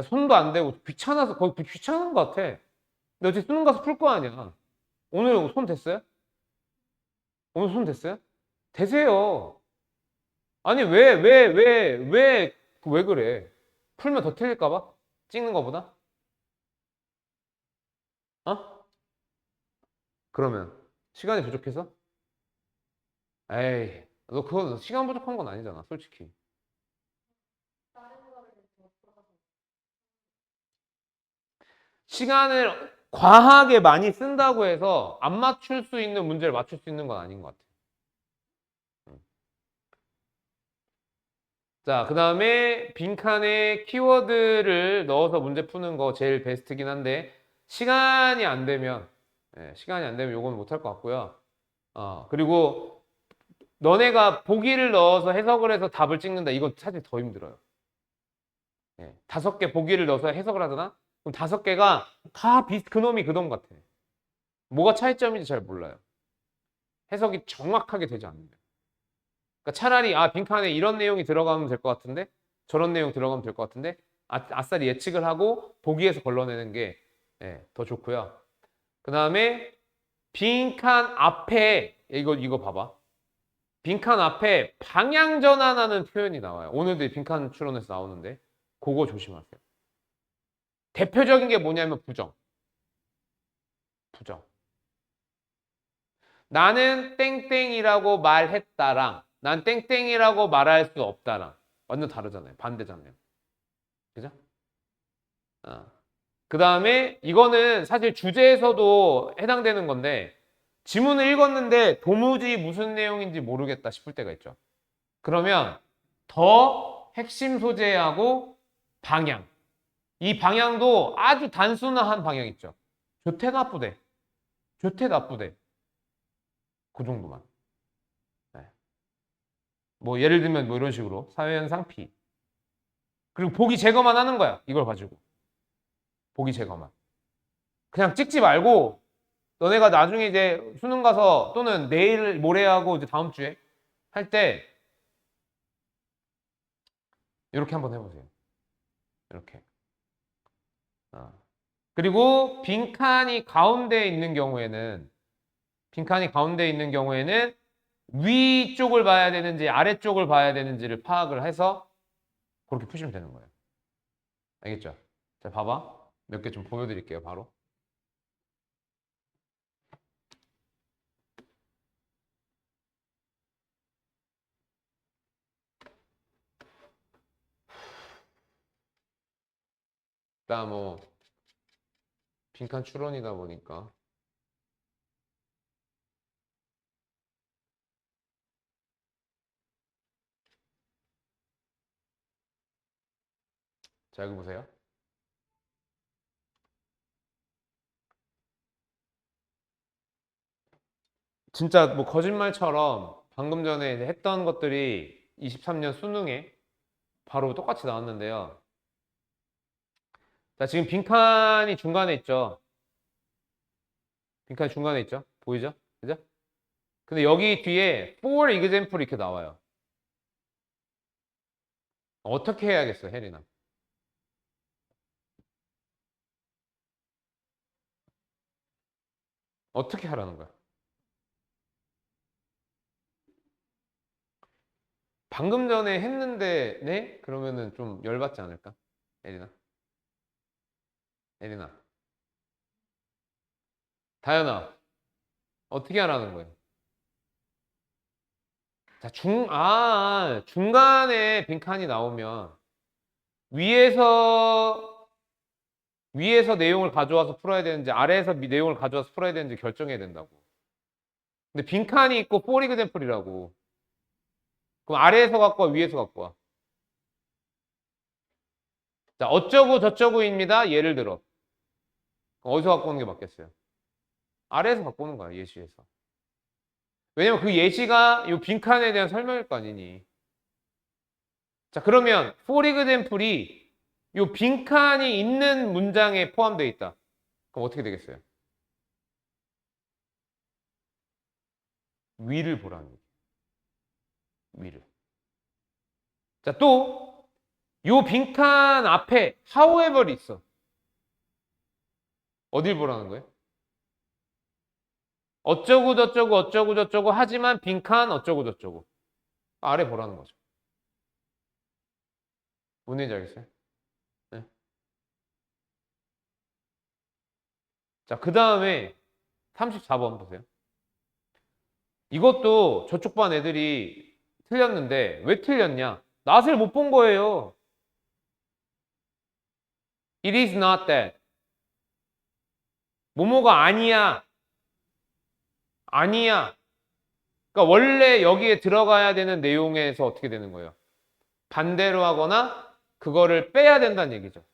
손도 안 대고 귀찮아서 거의 귀찮은 것 같아. 근데 어차피 수능 가서 풀 거 아니야. 오늘 손 됐어요? 오늘 손 됐어요? 되세요. 아니 왜 그래? 풀면 더 틀릴까 봐? 찍는 거보다? 어? 그러면 시간이 부족해서? 에이, 너 그거 시간 부족한 건 아니잖아, 솔직히. 시간을 과하게 많이 쓴다고 해서 안 맞출 수 있는 문제를 맞출 수 있는 건 아닌 것 같아. 자, 그 다음에 빈칸에 키워드를 넣어서 문제 푸는 거 제일 베스트긴 한데 시간이 안 되면 요거는 못할 것 같고요. 그리고 너네가 보기를 넣어서 해석을 해서 답을 찍는다. 이거 사실 더 힘들어요. 5개 보기를 넣어서 해석을 하잖아? 그럼 5개가 다 그놈이 그놈 같아. 뭐가 차이점인지 잘 몰라요. 해석이 정확하게 되지 않는다. 그러니까 차라리 빈칸에 이런 내용이 들어가면 될 것 같은데 저런 내용 들어가면 될 것 같은데 아싸리 예측을 하고 보기에서 걸러내는 게 더 좋고요. 그 다음에 빈칸 앞에 이거 봐봐. 빈칸 앞에 방향 전환하는 표현이 나와요. 오늘도 빈칸 추론에서 나오는데 그거 조심하세요. 대표적인 게 뭐냐면 부정. 부정. 나는 땡땡이라고 말했다랑 난 땡땡이라고 말할 수 없다랑 완전 다르잖아요. 반대잖아요. 그죠? 그 다음에 이거는 사실 주제에서도 해당되는 건데 지문을 읽었는데 도무지 무슨 내용인지 모르겠다 싶을 때가 있죠. 그러면 더 핵심 소재하고 방향. 이 방향도 아주 단순한 방향 있죠. 좋대 나쁘대. 좋대 나쁘대. 그 정도만. 네. 뭐 예를 들면 뭐 이런 식으로 사회현상 P. 그리고 보기 제거만 하는 거야. 이걸 가지고. 보기 제거만. 그냥 찍지 말고 너네가 나중에 이제 수능 가서 또는 내일 모레하고 이제 다음 주에 할 때 이렇게 한번 해보세요. 이렇게. 그리고 빈칸이 가운데 있는 경우에는 위쪽을 봐야 되는지 아래쪽을 봐야 되는지를 파악을 해서 그렇게 푸시면 되는 거예요. 알겠죠? 자, 봐봐. 몇 개 좀 보여드릴게요, 바로. 일단 뭐 빈칸 추론이다 보니까 자, 여기 보세요. 진짜 뭐 거짓말처럼 방금 전에 했던 것들이 23년 수능에 바로 똑같이 나왔는데요. 자, 지금 빈칸이 중간에 있죠. 빈칸이 중간에 있죠. 보이죠? 그죠? 근데 여기 뒤에 for example 이렇게 나와요. 어떻게 해야겠어, 혜린아? 어떻게 하라는 거야? 방금 전에 했는데, 네? 그러면은 좀 열받지 않을까? 혜린아? 혜린아? 다현아? 어떻게 하라는 거예요? 자, 중간에 빈칸이 나오면 위에서, 위에서 내용을 가져와서 풀어야 되는지 아래에서 내용을 가져와서 풀어야 되는지 결정해야 된다고. 근데 빈칸이 있고 for example이라고. 그럼 아래에서 갖고 와, 위에서 갖고 와. 자, 어쩌고 저쩌고입니다. 예를 들어. 어디서 갖고 오는 게 맞겠어요? 아래에서 갖고 오는 거야, 예시에서. 왜냐면 그 예시가 이 빈칸에 대한 설명일 거 아니니. 자, 그러면 for example이 이 빈칸이 있는 문장에 포함되어 있다. 그럼 어떻게 되겠어요? 위를 보라는 거예요. 위를. 자, 또 요 빈칸 앞에 however이 있어. 어딜 보라는 거예요? 어쩌고 저쩌고 어쩌고 저쩌고 하지만 빈칸 어쩌고 저쩌고. 아래 보라는 거죠. 뭔지 알겠어요? 네. 자, 그 다음에 34번 보세요. 이것도 저쪽 반 애들이 틀렸는데 왜 틀렸냐? 낫을 못 본 거예요. It is not that. 뭐뭐가 아니야. 아니야. 그러니까 원래 여기에 들어가야 되는 내용에서 어떻게 되는 거예요? 반대로 하거나 그거를 빼야 된다는 얘기죠.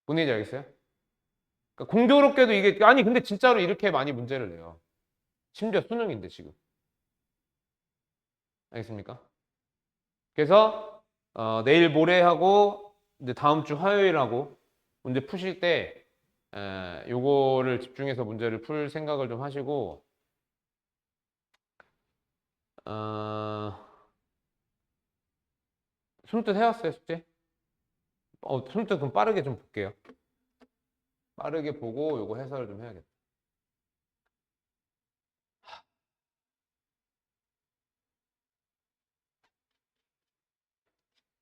뭔지 알겠어요? 그러니까 공교롭게도 이게 아니 근데 진짜로 이렇게 많이 문제를 내요. 심지어 수능인데 지금. 알겠습니까? 그래서 내일 모레 하고 이제 다음 주 화요일 하고 문제 푸실 때 요거를 집중해서 문제를 풀 생각을 좀 하시고 손뜻 해왔어요 숙제? 손뜻 그럼 빠르게 좀 볼게요. 빠르게 보고 요거 해설을 좀 해야겠다.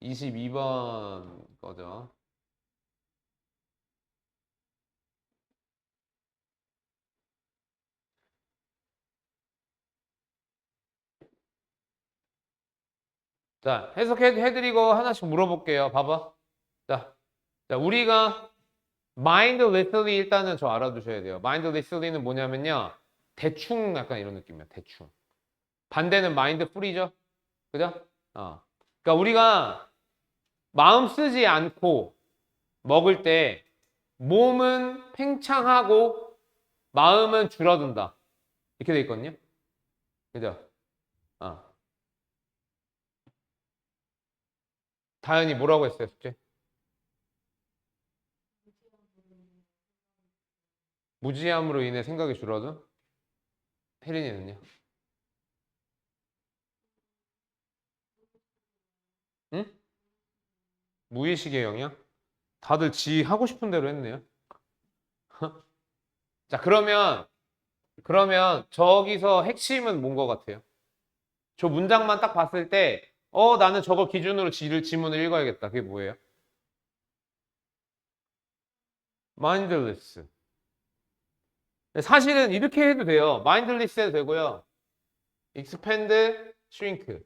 22번 거죠. 자, 해석해드리고 하나씩 물어볼게요. 봐봐. 자, 우리가 mindlessly 일단은 저 알아두셔야 돼요. mindlessly는 뭐냐면요. 대충 약간 이런 느낌이야. 대충. 반대는 mindful이죠. 그죠? 그러니까 우리가 마음 쓰지 않고 먹을 때 몸은 팽창하고 마음은 줄어든다. 이렇게 돼 있거든요. 그죠? 어. 다현이 뭐라고 했어요, 숙제? 무지함으로 인해 생각이 줄어든? 혜린이는요? 응? 무의식의 영향? 다들 지 하고 싶은 대로 했네요. 자, 그러면 저기서 핵심은 뭔 것 같아요? 저 문장만 딱 봤을 때, 나는 저걸 기준으로 지문을 읽어야겠다. 그게 뭐예요? mindless. 사실은 이렇게 해도 돼요. mindless 해도 되고요. expand, shrink.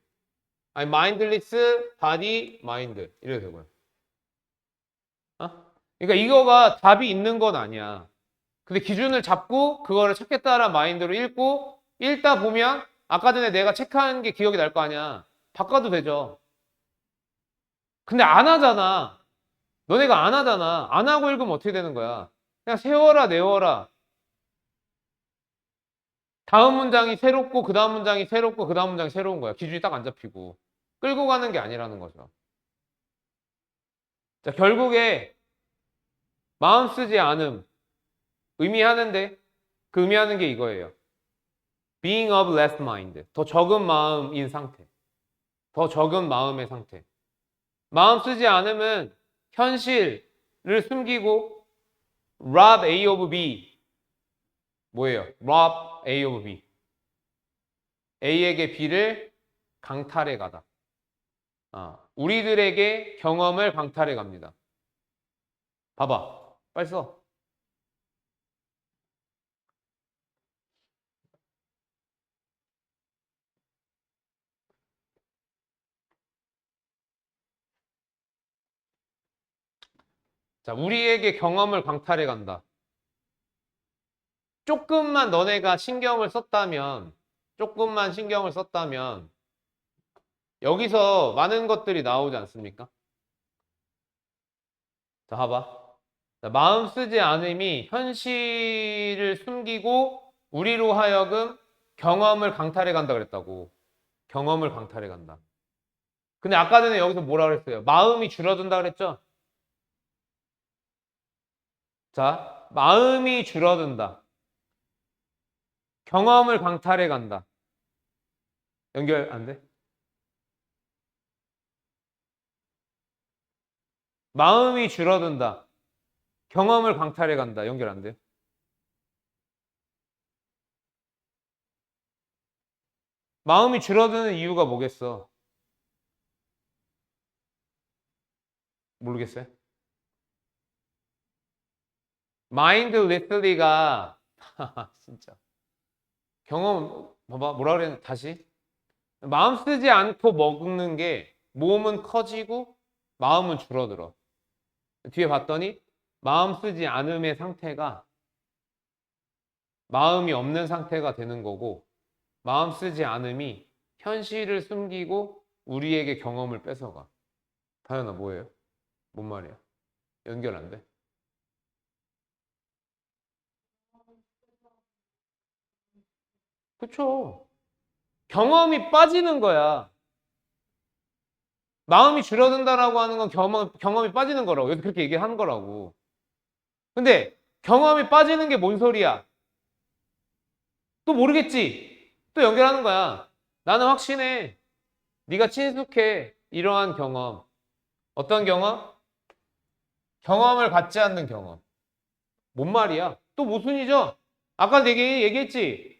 아니, mindless, body, mind. 이래도 되고요. 그러니까 이거가 답이 있는 건 아니야. 근데 기준을 잡고 그거를 찾겠다라는 마인드로 읽고 읽다 보면 아까 전에 내가 체크한 게 기억이 날 거 아니야. 바꿔도 되죠. 근데 안 하잖아. 너네가 안 하잖아. 안 하고 읽으면 어떻게 되는 거야? 그냥 세워라, 내워라. 다음 문장이 새롭고, 그 다음 문장이 새롭고, 그 다음 문장이 새로운 거야. 기준이 딱 안 잡히고. 끌고 가는 게 아니라는 거죠. 자, 결국에 마음 쓰지 않음. 의미하는데, 그 의미하는 게 이거예요. being of less mind. 더 적은 마음인 상태. 더 적은 마음의 상태. 마음 쓰지 않으면 현실을 숨기고 rob A of B. 뭐예요? rob A of B. A에게 B를 강탈해 가다. 우리들에게 경험을 강탈해 갑니다. 봐봐. 빨리 써. 자, 우리에게 경험을 강탈해 간다. 조금만 너네가 신경을 썼다면, 조금만 신경을 썼다면, 여기서 많은 것들이 나오지 않습니까? 자, 봐봐. 자, 마음 쓰지 않음이 현실을 숨기고 우리로 하여금 경험을 강탈해 간다 그랬다고. 경험을 강탈해 간다. 근데 아까 전에 여기서 뭐라 그랬어요? 마음이 줄어든다 그랬죠? 자, 마음이 줄어든다. 경험을 강탈해 간다. 연결 안 돼? 마음이 줄어든다. 경험을 강탈해 간다. 연결 안 돼? 마음이 줄어드는 이유가 뭐겠어? 모르겠어요? mindlessly가 진짜 봐봐 뭐라 그랬는데 다시 마음 쓰지 않고 먹는 게 몸은 커지고 마음은 줄어들어. 뒤에 봤더니 마음 쓰지 않음의 상태가 마음이 없는 상태가 되는 거고 마음 쓰지 않음이 현실을 숨기고 우리에게 경험을 뺏어가. 다현아 뭐예요? 뭔 말이야? 연결 안 돼? 그쵸? 경험이 빠지는 거야. 마음이 줄어든다라고 하는 건 경험이 빠지는 거라고. 여기 그렇게 얘기하는 거라고. 근데 경험이 빠지는 게 뭔 소리야? 또 모르겠지. 또 연결하는 거야. 나는 확신해. 네가 친숙해. 이러한 경험. 어떤 경험? 경험을 갖지 않는 경험. 뭔 말이야? 또 모순이죠? 아까 내가 얘기했지?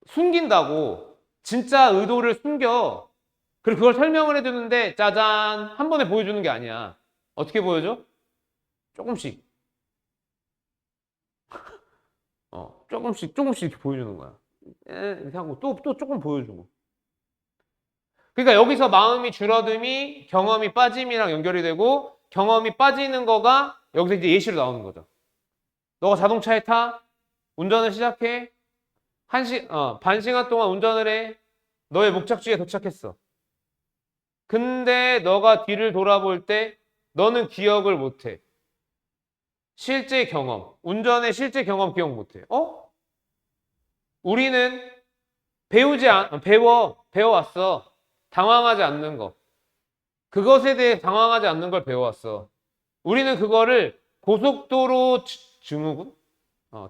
숨긴다고. 진짜 의도를 숨겨. 그리고 그걸 설명을 해주는데 짜잔 한 번에 보여주는 게 아니야. 어떻게 보여줘? 조금씩. 조금씩 이렇게 보여주는 거야. 이렇게 하고 또 조금 보여주고. 그러니까 여기서 마음이 줄어듦이 경험이 빠짐이랑 연결이 되고 경험이 빠지는 거가 여기서 이제 예시로 나오는 거죠. 너가 자동차에 타, 운전을 시작해, 반 시간 동안 운전을 해, 너의 목적지에 도착했어. 근데 너가 뒤를 돌아볼 때 너는 기억을 못해. 실제 경험, 운전의 실제 경험 기억 못해. 우리는 배워왔어. 당황하지 않는 거. 그것에 대해 당황하지 않는 걸 배워왔어. 우리는 그거를 고속도로 증후군?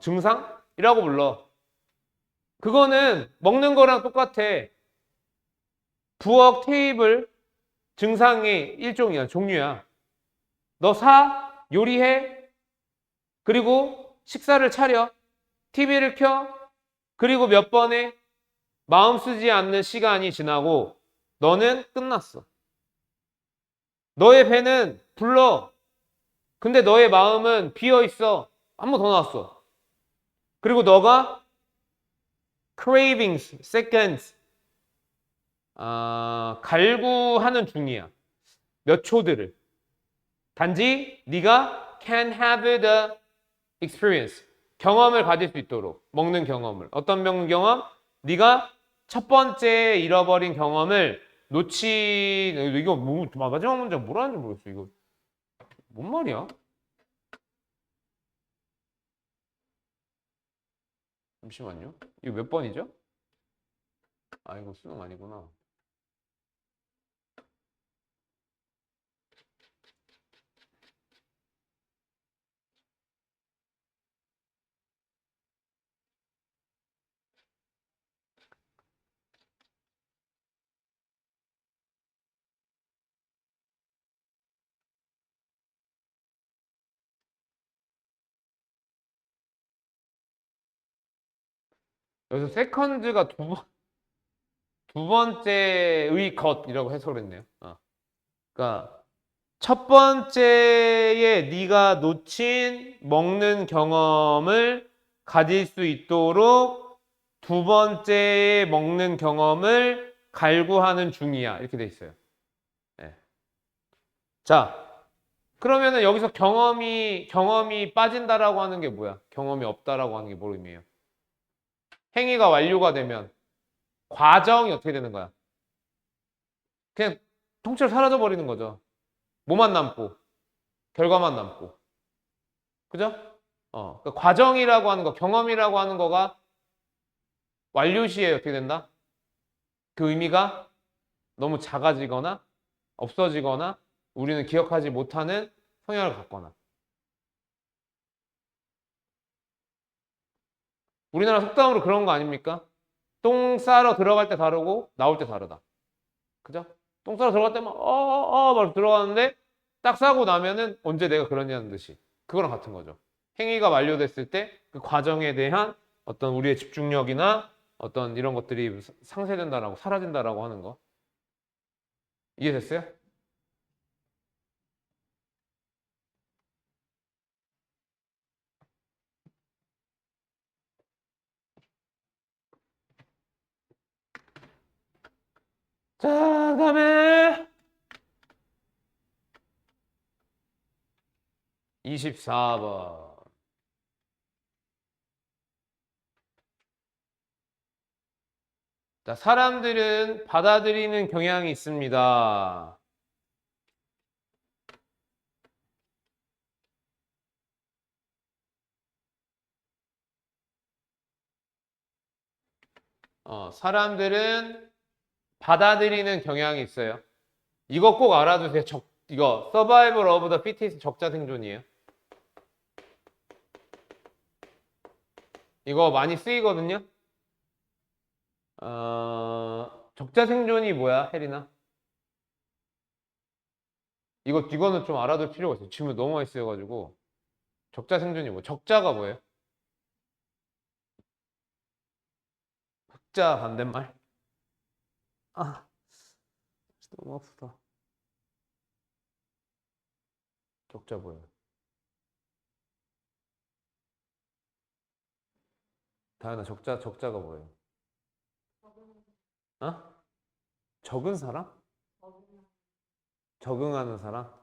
증상이라고 불러. 그거는 먹는 거랑 똑같아. 부엌 테이블 증상의 일종이야, 종류야. 너 요리해, 그리고 식사를 차려, TV를 켜, 그리고 몇 번에 마음 쓰지 않는 시간이 지나고 너는 끝났어. 너의 배는 불러. 근데 너의 마음은 비어 있어. 한 번 더 나왔어. 그리고 너가 cravings, seconds, 갈구하는 중이야. 몇 초들을. 단지 네가 can have the experience. 경험을 가질 수 있도록. 먹는 경험을. 어떤 경험? 네가 첫 번째 잃어버린 경험을 놓친 이거 뭐 마지막 문제가 뭐라는지 모르겠어. 이거 뭔 말이야? 잠시만요. 이거 몇 번이죠? 아 이거 수능 아니구나. 여기서 세컨드가 두 번째의 것이라고 해석을 했네요. 그러니까 첫 번째에 네가 놓친 먹는 경험을 가질 수 있도록 두 번째에 먹는 경험을 갈구하는 중이야. 이렇게 돼 있어요. 네. 자, 그러면은 여기서 경험이 빠진다라고 하는 게 뭐야? 경험이 없다라고 하는 게 뭘 의미해요? 행위가 완료가 되면 과정이 어떻게 되는 거야? 그냥 통째로 사라져 버리는 거죠. 뭐만 남고 결과만 남고. 그죠? 그러니까 과정이라고 하는 거, 경험이라고 하는 거가 완료 시에 어떻게 된다? 그 의미가 너무 작아지거나 없어지거나 우리는 기억하지 못하는 성향을 갖거나. 우리나라 속담으로 그런 거 아닙니까? 똥 싸러 들어갈 때 다르고 나올 때 다르다. 그죠? 똥 싸러 들어갈 때만 막 들어가는데 딱 싸고 나면은 언제 내가 그러냐는 듯이 그거랑 같은 거죠. 행위가 완료됐을 때 그 과정에 대한 어떤 우리의 집중력이나 어떤 이런 것들이 상쇄된다라고 사라진다라고 하는 거. 이해됐어요? 자, 그다음에 24번. 자, 사람들은 받아들이는 경향이 있습니다. 사람들은 받아들이는 경향이 있어요. 이거 꼭 알아두세요. 이거 Survival of the Fittest 적자 생존이에요. 이거 많이 쓰이거든요. 적자 생존이 뭐야, 혜리나? 이거는 좀 알아둘 필요가 있어요. 질문 너무 많이 쓰여가지고. 적자 생존이 뭐? 적자가 뭐예요? 흑자 반대말? 아, 진짜 너무 아프다. 적자 뭐예요? 다현아, 적자가 뭐예요? 어? 적은 사람? 적응하는 사람?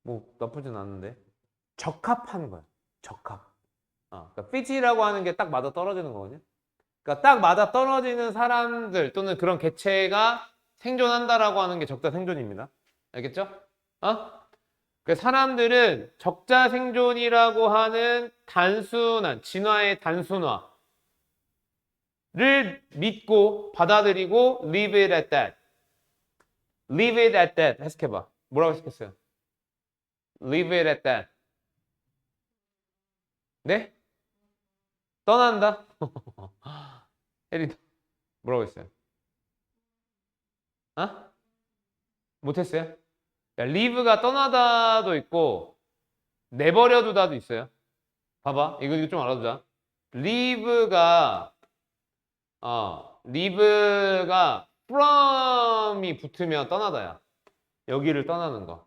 뭐 나쁘진 않은데. 적합한 거야. 적합. 그러니까 핏이라고 하는 게 딱 맞아 떨어지는 거거든요. 그러니까 딱 맞아 떨어지는 사람들 또는 그런 개체가 생존한다라고 하는 게 적자 생존입니다. 알겠죠? 그 사람들은 적자 생존이라고 하는 단순한 진화의 단순화를 믿고 받아들이고 leave it at that. leave it at that 해석해봐. 뭐라고 해석했어요? leave it at that. 네? 떠난다? 혜리 뭐라고 했어요? 어? 못했어요? 야, leave가 떠나다도 있고 내버려두다도 있어요. 봐봐. 이거 좀 알아두자. leave가 leave가 from이 붙으면 떠나다야. 여기를 떠나는 거.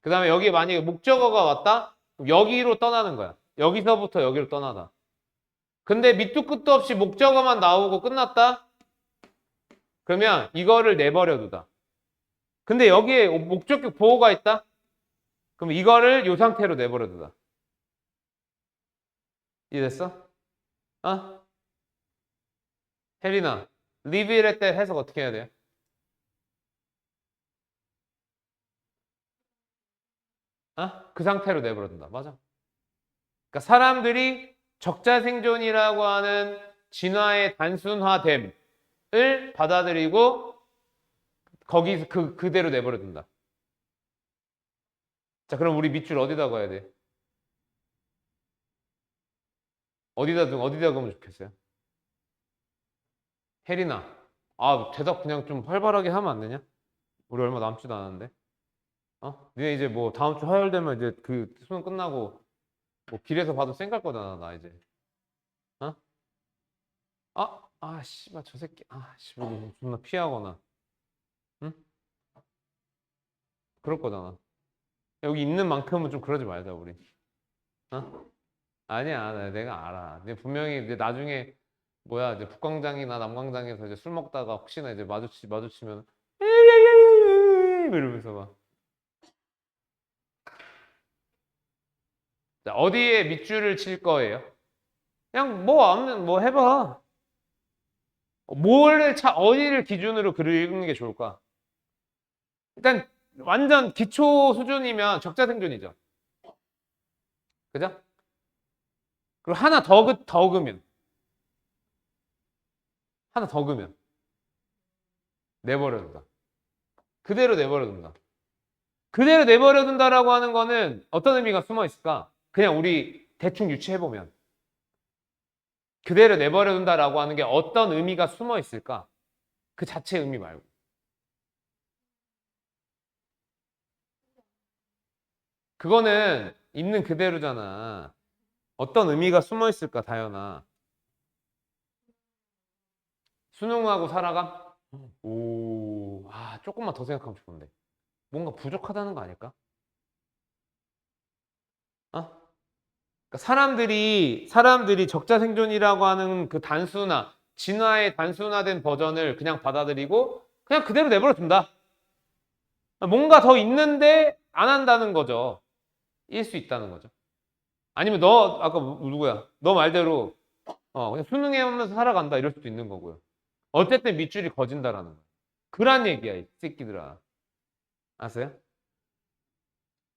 그 다음에 여기에 만약에 목적어가 왔다? 그럼 여기로 떠나는 거야. 여기서부터 여기로 떠나다. 근데 밑도 끝도 없이 목적어만 나오고 끝났다? 그러면 이거를 내버려두다. 근데 여기에 목적격 보호가 있다? 그럼 이거를 이 상태로 내버려두다. 이해됐어? 어? 혜린아, leave it at that 해석 어떻게 해야 돼요? 그 상태로 내버려둔다. 맞아. 그러니까 사람들이 적자생존이라고 하는 진화의 단순화됨을 받아들이고 거기서 그대로 내버려둔다. 자, 그럼 우리 밑줄 어디다 가야 돼? 어디다 그으면 좋겠어요? 혜리나. 대답 그냥 좀 활발하게 하면 안 되냐? 우리 얼마 남지도 않았는데. 니네 이제 뭐 다음 주 화요일 되면 이제 그 수능 끝나고 뭐 길에서 봐도 쌩갈 거잖아, 나 이제. 어? 씨발, 저 새끼. 씨발, 존나 피하거나. 응? 그럴 거잖아. 여기 있는 만큼은 좀 그러지 말자, 우리. 어? 아니야, 내가 알아. 근데 분명히 이제 나중에 뭐야, 이제 북광장이나 남광장에서 이제 술 먹다가 혹시나 이제 마주치면 이러면서 막. 자, 어디에 밑줄을 칠 거예요? 그냥 뭐 없는 뭐 해봐. 어디를 기준으로 글을 읽는 게 좋을까? 일단 완전 기초 수준이면 적자생존이죠. 그죠? 그리고 더 그면 하나 더 그면 내버려둔다. 그대로 내버려둔다. 그대로 내버려둔다라고 하는 거는 어떤 의미가 숨어 있을까? 그냥 우리 대충 유추해보면 그대로 내버려둔다라고 하는 게 어떤 의미가 숨어 있을까? 그 자체 의미 말고. 그거는 있는 그대로잖아. 어떤 의미가 숨어 있을까, 다현아? 수능하고 살아감? 조금만 더 생각하면 좋은데. 뭔가 부족하다는 거 아닐까? 어? 그러니까 사람들이 적자생존이라고 하는 그 진화의 단순화된 버전을 그냥 받아들이고 그냥 그대로 내버려 둔다. 뭔가 더 있는데 안 한다는 거죠. 일 수 있다는 거죠. 아니면 아까 누구야? 너 말대로 그냥 수능해오면서 살아간다 이럴 수도 있는 거고요. 어쨌든 밑줄이 거진다라는 거예요. 그란 얘기야, 이 새끼들아. 아세요?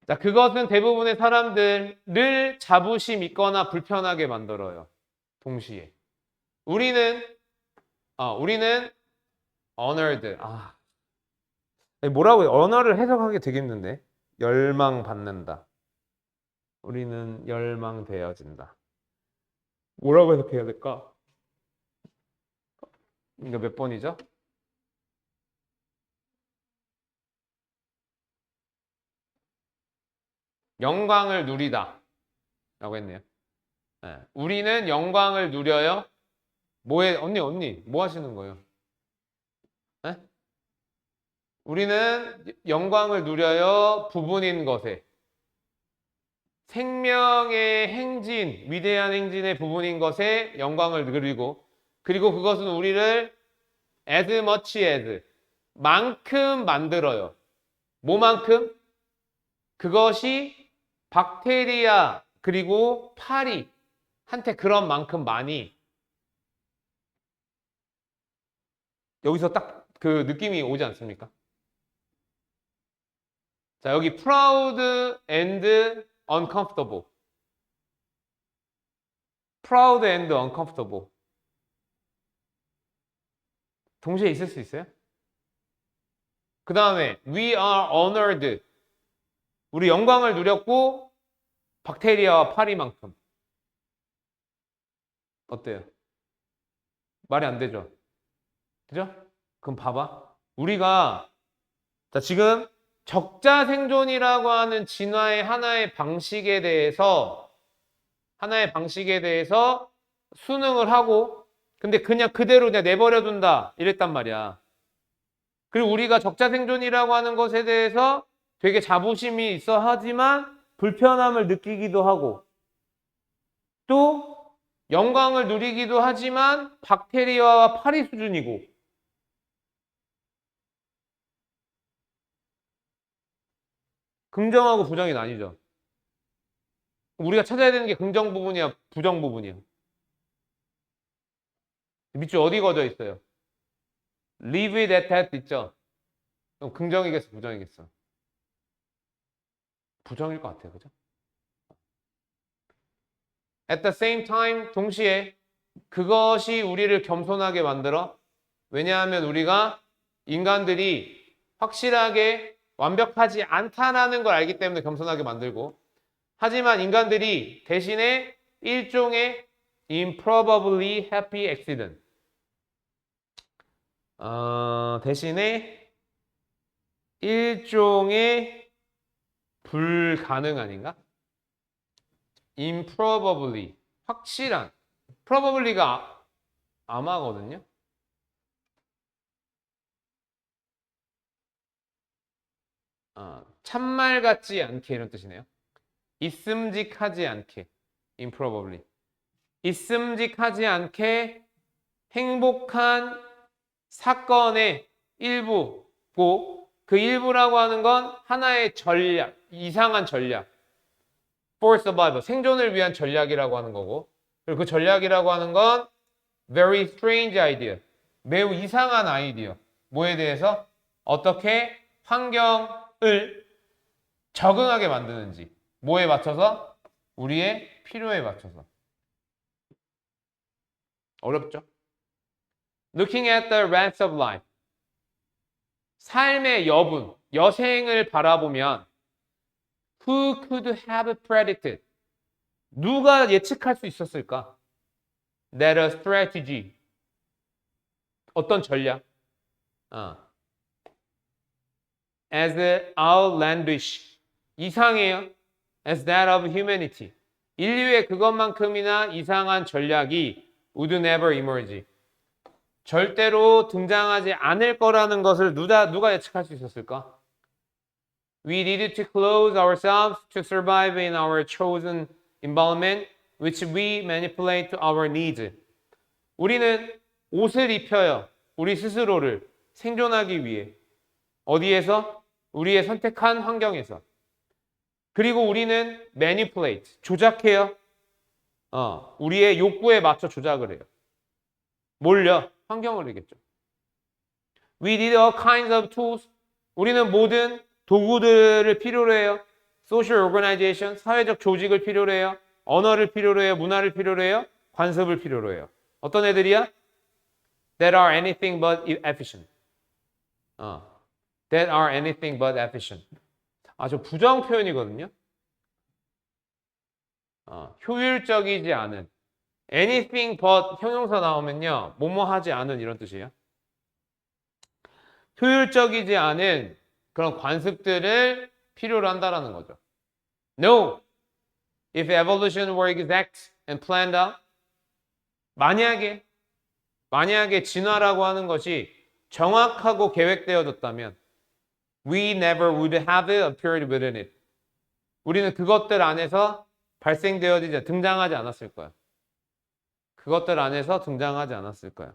자, 그것은 대부분의 사람들을 자부심 있거나 불편하게 만들어요. 동시에. 우리는 honored. 뭐라고요? 언어를 해석하기 되게 힘든데. 열망받는다. 우리는 열망되어진다. 뭐라고 해석해야 될까? 이거 몇 번이죠? 영광을 누리다. 라고 했네요. 네. 우리는 영광을 누려요. 언니, 뭐 하시는 거예요? 네? 우리는 영광을 누려요. 부분인 것에. 생명의 행진, 위대한 행진의 부분인 것에 영광을 누리고, 그리고 그것은 우리를 as much as, 만큼 만들어요. 뭐만큼? 그것이 박테리아, 그리고 파리한테 그런 만큼 많이. 여기서 딱 그 느낌이 오지 않습니까? 자, 여기 proud and uncomfortable. proud and uncomfortable. 동시에 있을 수 있어요? 그 다음에 we are honored. 우리 영광을 누렸고 박테리아와 파리만큼. 어때요? 말이 안 되죠? 그죠? 그럼 봐봐. 우리가 자, 지금 적자 생존이라고 하는 진화의 하나의 방식에 대해서 수능을 하고 근데 그냥 그대로 그냥 내버려둔다 이랬단 말이야. 그리고 우리가 적자 생존이라고 하는 것에 대해서 되게 자부심이 있어 하지만 불편함을 느끼기도 하고 또 영광을 누리기도 하지만 박테리아와 파리 수준이고 긍정하고 부정이 나뉘죠. 우리가 찾아야 되는 게 긍정 부분이야, 부정 부분이야. 밑줄 어디 거져 있어요? live it at that 있죠? 그럼 긍정이겠어, 부정이겠어? 부정일 것 같아요, 그죠? At the same time, 동시에 그것이 우리를 겸손하게 만들어. 왜냐하면 우리가 인간들이 확실하게 완벽하지 않다라는 걸 알기 때문에 겸손하게 만들고, 하지만 인간들이 대신에 일종의 improbably happy accident, 대신에 일종의 불가능 아닌가? improbably, 확실한. probably가 아마거든요. 참말 같지 않게 이런 뜻이네요. 있음직하지 않게. improbably. 있음직하지 않게 행복한 사건의 일부고, 그 일부라고 하는 건 하나의 전략, 이상한 전략. for survival, 생존을 위한 전략이라고 하는 거고, 그리고 그 전략이라고 하는 건 very strange idea, 매우 이상한 아이디어. 뭐에 대해서? 어떻게 환경을 적응하게 만드는지. 뭐에 맞춰서? 우리의 필요에 맞춰서. 어렵죠? Looking at the rest of life, 삶의 여분, 여생을 바라보면 Who could have predicted? 누가 예측할 수 있었을까? That a strategy, 어떤 전략? As outlandish, 이상해요. As that of humanity, 인류의 그것만큼이나 이상한 전략이 would never emerge, 절대로 등장하지 않을 거라는 것을 누가 예측할 수 있었을까? We needed to clothe ourselves to survive in our chosen environment, which we manipulate to our needs. 우리는 옷을 입혀요. 우리 스스로를 생존하기 위해. 어디에서? 우리의 선택한 환경에서. 그리고 우리는 manipulate, 조작해요. 우리의 욕구에 맞춰 조작을 해요. 뭘요? 환경을 이겠죠. We need all kinds of tools. 우리는 모든 도구들을 필요로 해요. Social organization, 사회적 조직을 필요로 해요. 언어를 필요로 해요. 문화를 필요로 해요. 관습을 필요로 해요. 어떤 애들이야? That are anything but efficient. That are anything but efficient. 아주 부정 표현이거든요. 효율적이지 않은. anything but 형용사 나오면요. 뭐뭐 하지 않은 이런 뜻이에요. 효율적이지 않은 그런 관습들을 필요로 한다라는 거죠. No. If evolution were exact and planned out, 만약에 진화라고 하는 것이 정확하고 계획되어졌다면 we never would have appeared within it. 우리는 그것들 안에서 등장하지 않았을 거야. 그것들 안에서 등장하지 않았을 거야.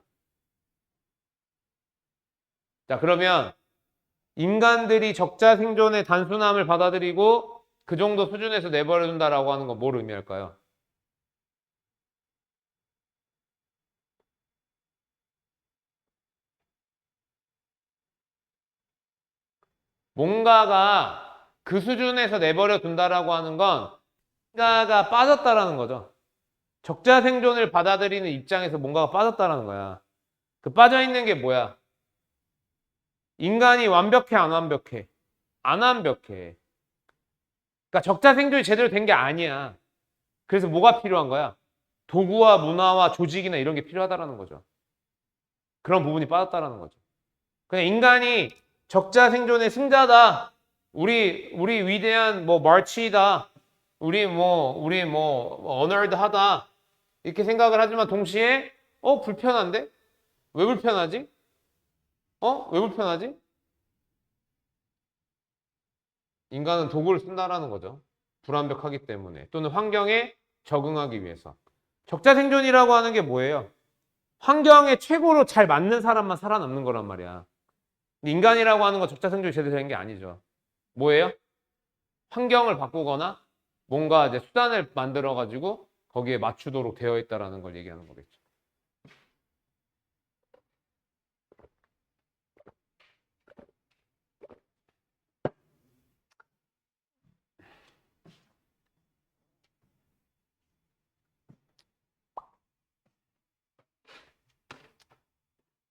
자, 그러면 인간들이 적자 생존의 단순함을 받아들이고 그 정도 수준에서 내버려둔다라고 하는 건 뭘 의미할까요? 뭔가가 그 수준에서 내버려둔다라고 하는 건 뭔가가 빠졌다라는 거죠. 적자 생존을 받아들이는 입장에서 뭔가가 빠졌다라는 거야. 그 빠져있는 게 뭐야? 인간이 완벽해, 안 완벽해? 안 완벽해. 그러니까 적자 생존이 제대로 된 게 아니야. 그래서 뭐가 필요한 거야? 도구와 문화와 조직이나 이런 게 필요하다라는 거죠. 그런 부분이 빠졌다라는 거죠. 그냥 인간이 적자 생존의 승자다. 우리 위대한 마르치다. 우리 어널드하다. 이렇게 생각을 하지만 동시에 불편한데? 왜 불편하지? 왜 불편하지? 인간은 도구를 쓴다라는 거죠. 불완벽하기 때문에. 또는 환경에 적응하기 위해서. 적자 생존이라고 하는 게 뭐예요? 환경에 최고로 잘 맞는 사람만 살아남는 거란 말이야. 인간이라고 하는 건 적자 생존이 제대로 된 게 아니죠. 뭐예요? 환경을 바꾸거나 뭔가 이제 수단을 만들어 가지고 거기에 맞추도록 되어 있다라는 걸 얘기하는 거겠죠.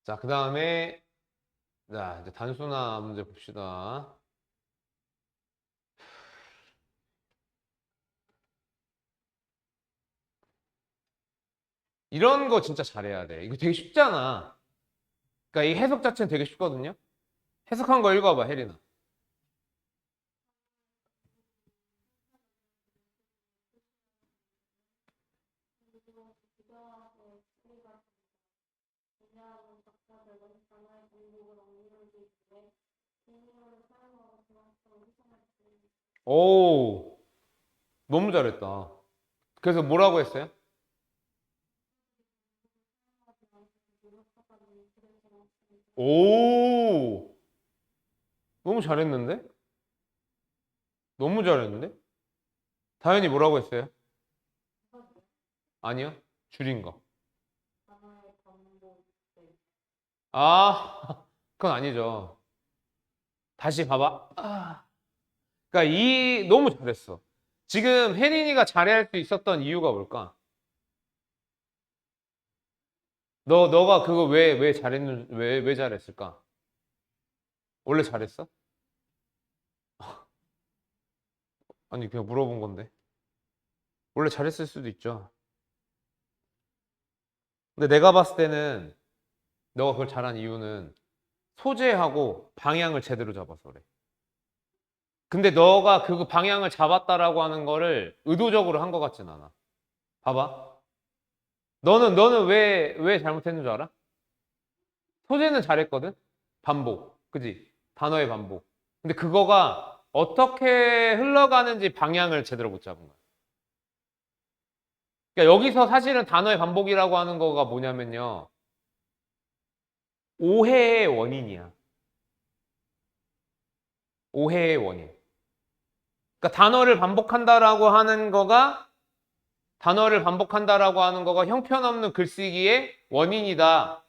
자, 그 다음에 자, 이제 단순화 문제 봅시다. 이런 거 진짜 잘해야 돼. 이거 되게 쉽잖아. 그러니까 이 해석 자체는 되게 쉽거든요. 해석한 거 읽어봐, 혜린아. 오, 너무 잘했다. 그래서 뭐라고 했어요? 오, 너무 잘했는데? 너무 잘했는데? 다현이 뭐라고 했어요? 아니요, 줄인 거. 아, 그건 아니죠. 다시 봐봐. 그러니까 너무 잘했어. 지금 혜린이가 잘할 수 있었던 이유가 뭘까? 너가 그거 왜 잘했을까? 원래 잘했어? 아니, 그냥 물어본 건데. 원래 잘했을 수도 있죠. 근데 내가 봤을 때는 너가 그걸 잘한 이유는 소재하고 방향을 제대로 잡아서 그래. 근데 너가 그 방향을 잡았다라고 하는 거를 의도적으로 한 것 같진 않아. 봐봐. 너는 왜 잘못했는 줄 알아? 소재는 잘했거든? 반복. 그지? 단어의 반복. 근데 그거가 어떻게 흘러가는지 방향을 제대로 못 잡은 거야. 그러니까 여기서 사실은 단어의 반복이라고 하는 거가 뭐냐면요. 오해의 원인이야. 오해의 원인. 그러니까 단어를 반복한다라고 하는 거가 형편없는 글쓰기의 원인이다.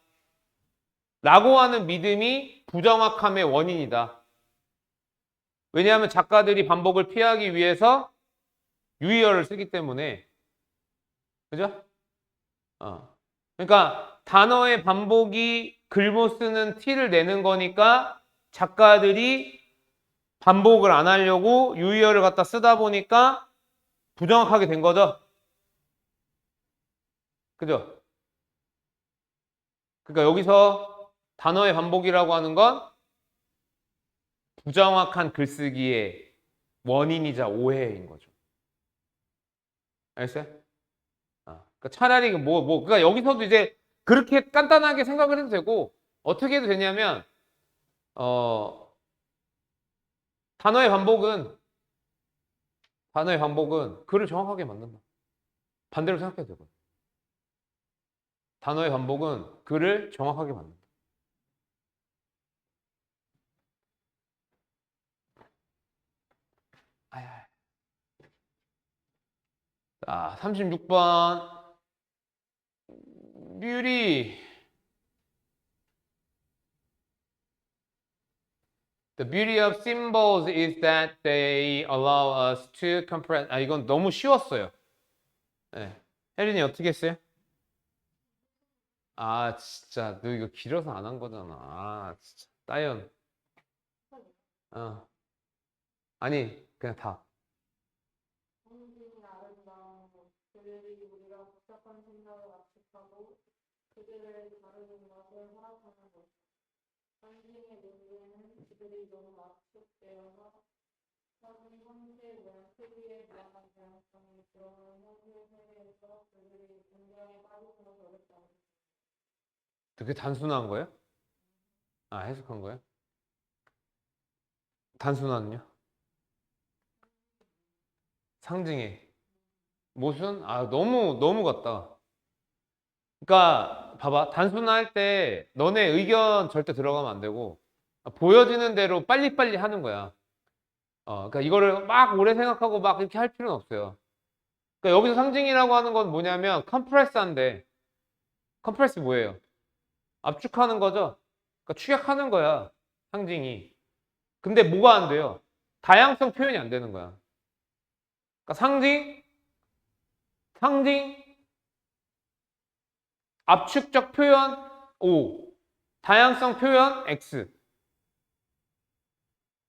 라고 하는 믿음이 부정확함의 원인이다. 왜냐하면 작가들이 반복을 피하기 위해서 유의어를 쓰기 때문에. 그죠? 그러니까 단어의 반복이 글 못 쓰는 티를 내는 거니까 작가들이 반복을 안 하려고 유의어를 갖다 쓰다 보니까 부정확하게 된 거죠. 그죠? 그러니까 여기서 단어의 반복이라고 하는 건 부정확한 글쓰기의 원인이자 오해인 거죠. 알겠어요? 그러니까 차라리 그러니까 여기서도 이제 그렇게 간단하게 생각을 해도 되고 어떻게 해도 되냐면 어, 단어의 반복은 글을 정확하게 만든다. 반대로 생각해도 되고 단어의 반복은 글을 정확하게 만든다. 아야. 자, 36번 beauty. The beauty of symbols is that they allow us to compress. 이건 너무 쉬웠어요. 네. 혜린이 어떻게 했어요? 진짜 너 이거 길어서 안 한 거잖아. 진짜 따연. 어. 아니 그냥 다. 그게 단순한 거예요? 해석한 거예요? 단순한요? 상징해. 모순? 너무 같다. 그러니까 봐봐. 단순화할 때 너네 의견 절대 들어가면 안 되고 보여지는 대로 빨리빨리 하는 거야. 그러니까 이거를 막 오래 생각하고 막 이렇게 할 필요는 없어요. 그러니까 여기서 상징이라고 하는 건 뭐냐면 컴프레스한데 컴프레스 뭐예요? 압축하는 거죠. 그러니까 축약하는 거야. 상징이. 근데 뭐가 안 돼요? 다양성 표현이 안 되는 거야. 그러니까 상징, 압축적 표현, 오. 다양성 표현 X.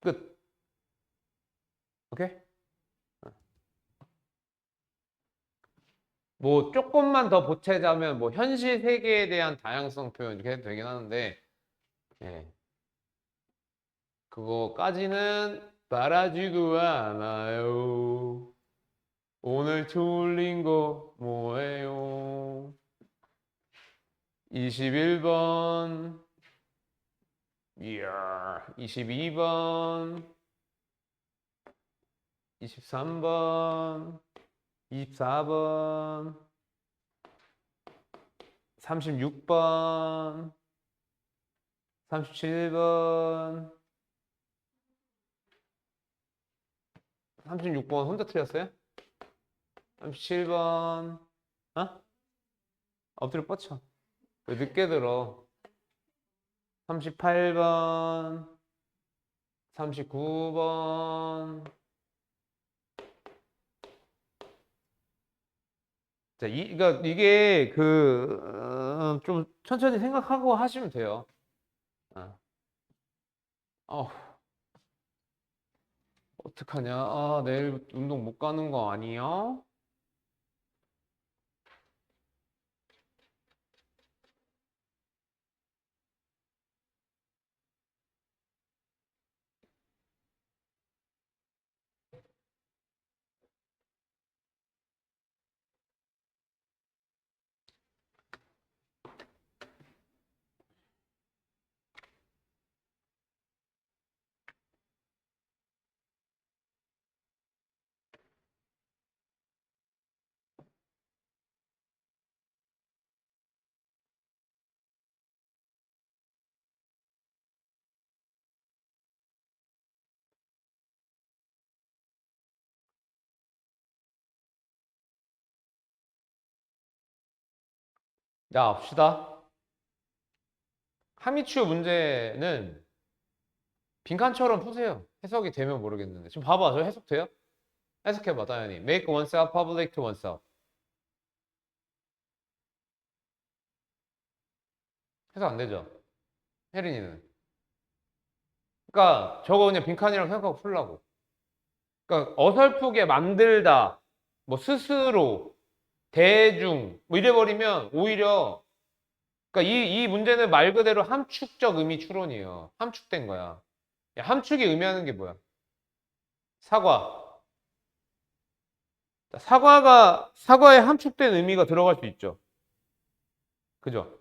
끝. 오케이? 뭐 조금만 더 보채자면 뭐 현실 세계에 대한 다양성 표현 이렇게 해도 되긴 하는데 예. 그거까지는 바라지도 않아요. 오늘 틀린 거 뭐예요? 21번. 이야. 22번. 23번. 24번. 36번. 37번. 36번 혼자 틀렸어요? 37번. 어? 엎드려 뻗쳐. 왜 늦게 들어? 38번. 39번. 자, 그러니까 이게 좀 천천히 생각하고 하시면 돼요. 아. 어떡하냐? 아, 내일 운동 못 가는 거 아니야? 야, 봅시다. 하미추 문제는 빈칸처럼 푸세요. 해석이 되면 모르겠는데. 지금 봐봐. 저 해석돼요? 해석해봐, 다현이. Make oneself public to oneself. 해석 안 되죠? 혜린이는. 그러니까 저거 그냥 빈칸이라고 생각하고 풀라고. 그러니까 어설프게 만들다, 뭐 스스로, 대중, 뭐 이래버리면 오히려 그러니까 이 문제는 말 그대로 함축적 의미 추론이에요. 함축된 거야. 야, 함축이 의미하는 게 뭐야? 사과. 사과에 함축된 의미가 들어갈 수 있죠. 그죠?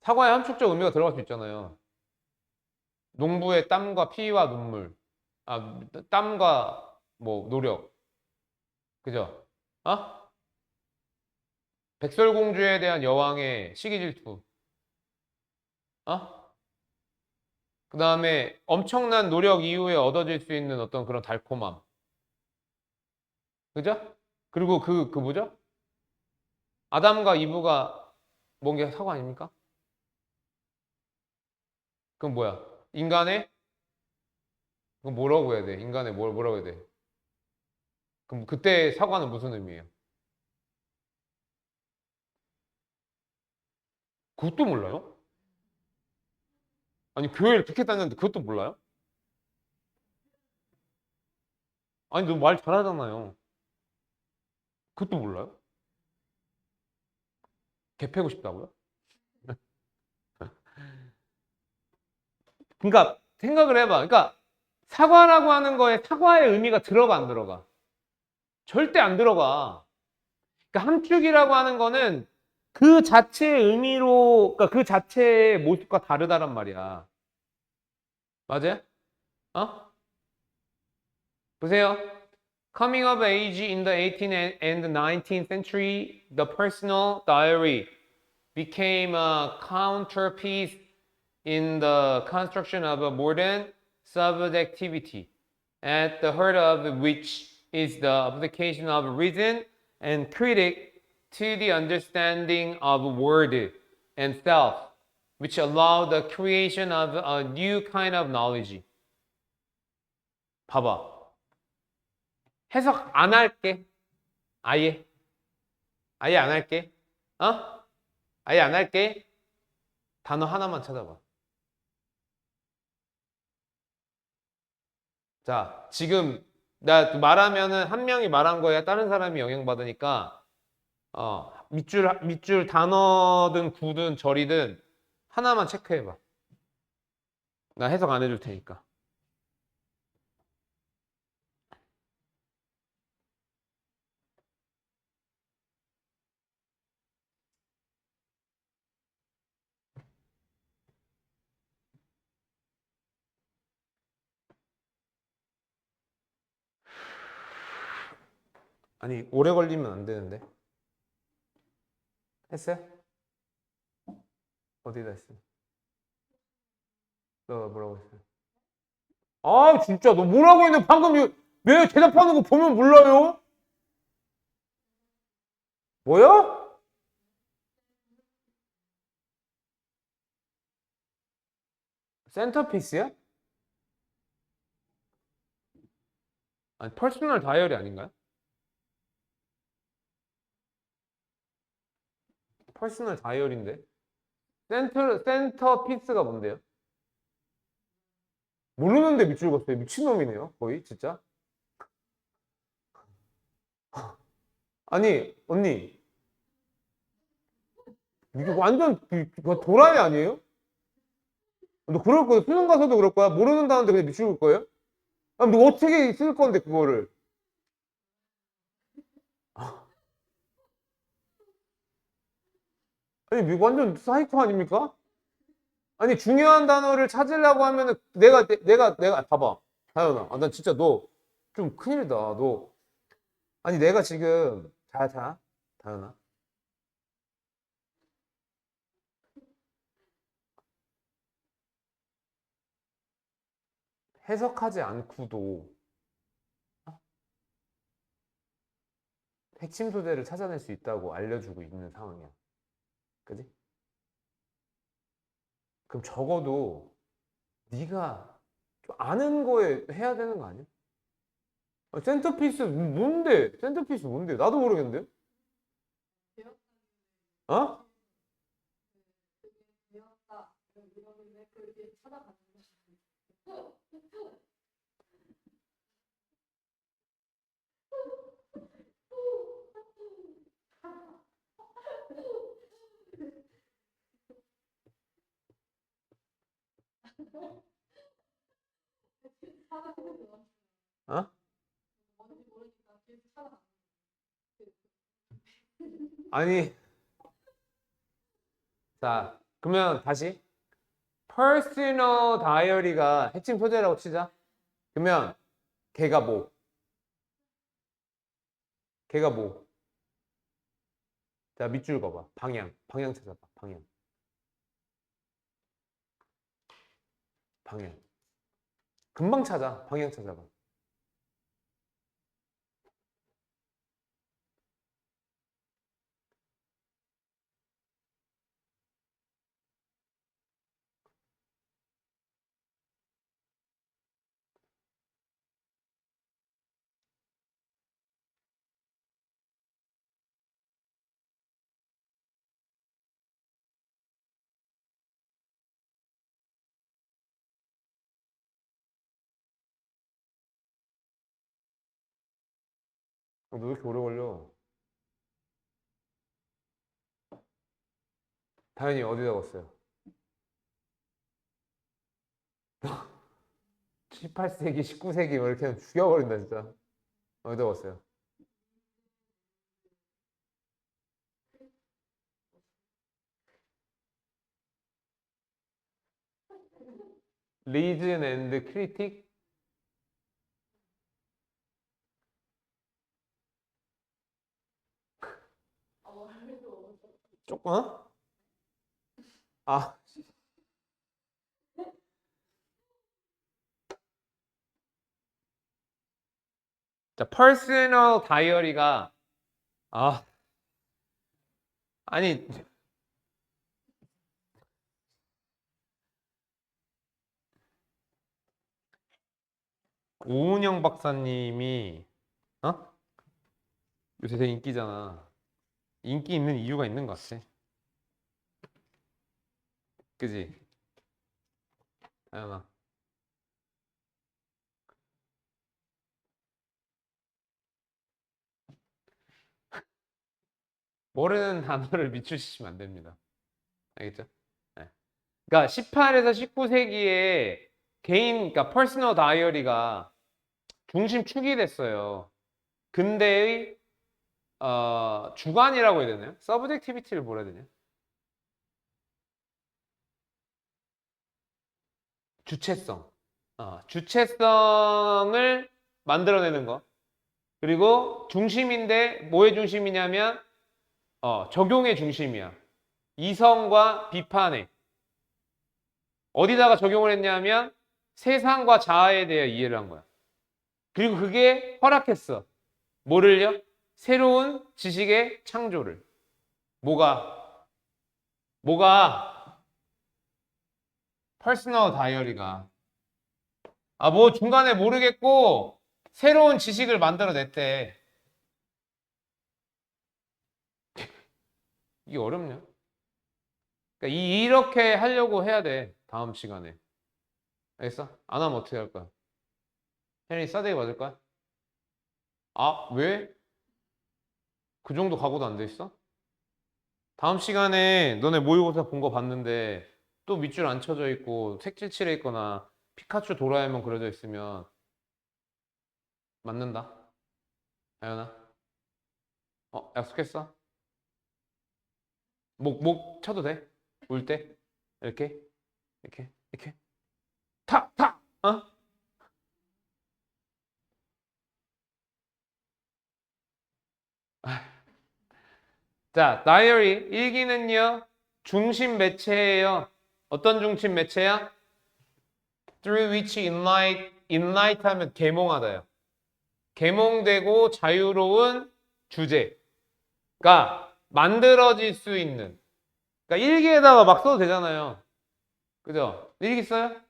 사과에 함축적 의미가 들어갈 수 있잖아요. 농부의 땀과 피와 눈물. 아, 땀과 뭐 노력. 그죠? 어? 백설공주에 대한 여왕의 시기 질투. 어? 그 다음에 엄청난 노력 이후에 얻어질 수 있는 어떤 그런 달콤함. 그죠? 그리고 그 뭐죠? 아담과 이브가 뭔 게 사과 아닙니까? 그건 뭐야? 인간의? 그건 뭐라고 해야 돼? 인간의 뭐라고 해야 돼? 그럼 그때 사과는 무슨 의미예요? 그것도 몰라요? 아니, 교회를 그렇게 다녔는데 그것도 몰라요? 아니, 너 말 잘하잖아요. 그것도 몰라요? 개 패고 싶다고요? 그러니까 생각을 해봐. 그러니까 사과라고 하는 거에 사과의 의미가 들어가 안 들어가? 절대 안 들어가. 그러니까 함축이라고 하는 거는 그 자체의 의미로, 그러니까 그 자체의 모습과 다르다란 말이야. 맞아요? 어? 보세요. Coming of age in the 18th and 19th century, the personal diary became a counterpiece in the construction of a modern subjectivity, at the heart of which is the application of reason and critic to the understanding of word and self, which allow the creation of a new kind of knowledge. 봐봐. 해석 안 할게. 아예. 아예 안 할게. 어? 아예 안 할게. 단어 하나만 찾아봐. 자, 지금 나 말하면은 한 명이 말한 거야. 다른 사람이 영향받으니까 밑줄 단어든 구든 절이든 하나만 체크해봐. 나 해석 안 해줄 테니까. 아니, 오래 걸리면 안 되는데. 했어요? 어디다 했어? 너 뭐라고 했어요? 아, 진짜 너 뭐라고 했는데 방금 왜 대답하는 거 보면 몰라요? 뭐야? 센터피스야? 아니, 퍼스널 다이어리 아닌가요? 퍼스널 다이어리인데. 센터피스가 뭔데요? 모르는데 밑줄 긋어요. 미친놈이네요. 거의, 진짜. 아니, 언니. 이게 완전 도라이 아니에요? 너 그럴 거야. 수능 가서도 그럴 거야. 모르는다는데 그냥 밑줄 긋을 거예요? 아니, 너 어떻게 쓸 건데, 그거를. 아니, 완전 사이코 아닙니까? 아니, 중요한 단어를 찾으려고 하면은 내가 봐봐. 다현아. 아, 난 진짜 너 좀 큰일이다. 너. 아니, 내가 지금 자, 다현아. 해석하지 않고도 핵심 소재를 찾아낼 수 있다고 알려주고 있는 상황이야. 그지? 그럼 적어도 네가 좀 아는 거에 해야 되는 거 아니야? 센터피스 뭔데? 센터피스 뭔데? 나도 모르겠는데? 어? 어? 아니, 자, 그러면 다시 퍼스널 다이어리가 핵심 소재라고 치자. 그러면 걔가 뭐? 걔가 뭐? 자, 밑줄 그어봐. 방향 찾아봐. 방향. 금방 찾아. 방향 찾아봐. 너 왜 이렇게 오래 걸려? 다현이 어디다 갔어요? 18세기, 19세기 뭐 이렇게 하면 죽여버린다 진짜. 어디다 갔어요? 리즌 앤드 크리틱? 조금? 어? 아, 자, 퍼스널 다이어리가 아, 아니 오은영 박사님이 어? 요새 되게 인기잖아. 인기 있는 이유가 있는 것 같아. 그지? 아연아. 모르는 단어를 밑줄 치시면 안 됩니다. 알겠죠? 네. 그러니까 18에서 19세기에 개인, 그러니까 퍼스널 다이어리가 중심축이 됐어요. 근대의 주관이라고 해야 되나요? 서브젝티비티를 뭐라 해야 되냐? 주체성. 주체성을 만들어내는 거. 그리고 중심인데 뭐의 중심이냐면 적용의 중심이야. 이성과 비판에. 어디다가 적용을 했냐면 세상과 자아에 대해 이해를 한 거야. 그리고 그게 허락했어. 뭐를요? 새로운 지식의 창조를. 뭐가 퍼스널 다이어리가 뭐 중간에 모르겠고 새로운 지식을 만들어냈대. 이게 어렵냐? 그러니까 이렇게 하려고 해야 돼. 다음 시간에. 알겠어? 안 하면 어떻게 할 거야? 혜린이 싸대기 맞을 거야? 왜? 그 정도 각오도 안 돼 있어? 다음 시간에 너네 모의고사 본 거 봤는데 또 밑줄 안 쳐져 있고 색칠 칠해 있거나 피카츄 도라에몽 그려져 있으면 맞는다. 아연아. 약속했어? 목 쳐도 돼? 울 때? 이렇게? 이렇게? 탁! 자, 다이어리 일기는요. 중심 매체예요. 어떤 중심 매체야? Through which enlight 하면 계몽하다요. 계몽되고 자유로운 주제가 만들어질 수 있는. 그러니까 일기에다가 막 써도 되잖아요. 그죠? 일기 써요?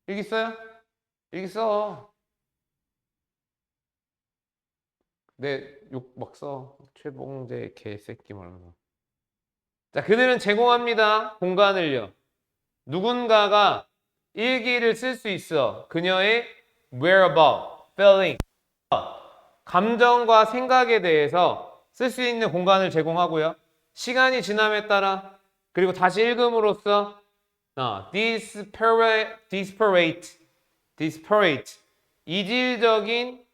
일기 써요? 일기 써. 내 욕 막 써. 최봉재 개새끼 말하면서. 자, 그들은 제공합니다. 공간을요. 누군가가 일기를 쓸 수 있어. 그녀의 whereabout, feeling, 감정과 생각에 대해서 쓸 수 있는 공간을 제공하고요. 시간이 지남에 따라 그리고 다시 읽음으로써 disparate, 이질적인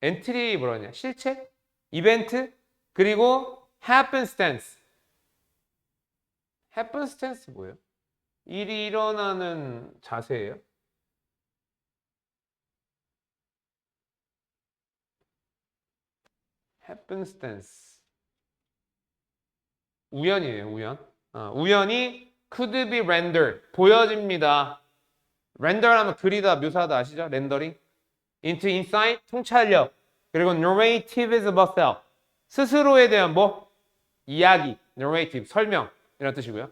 엔트리 뭐라냐? 실체? 이벤트? 그리고 happenstance 뭐예요? 일이 일어나는 자세예요? happenstance 우연이에요, 우연. 우연이 could be rendered 보여집니다. render 하면 그리다, 묘사하다 아시죠? rendering. into insight 통찰력. 그리고 narrative is about self 스스로에 대한 이야기, narrative 설명 이런 뜻이고요.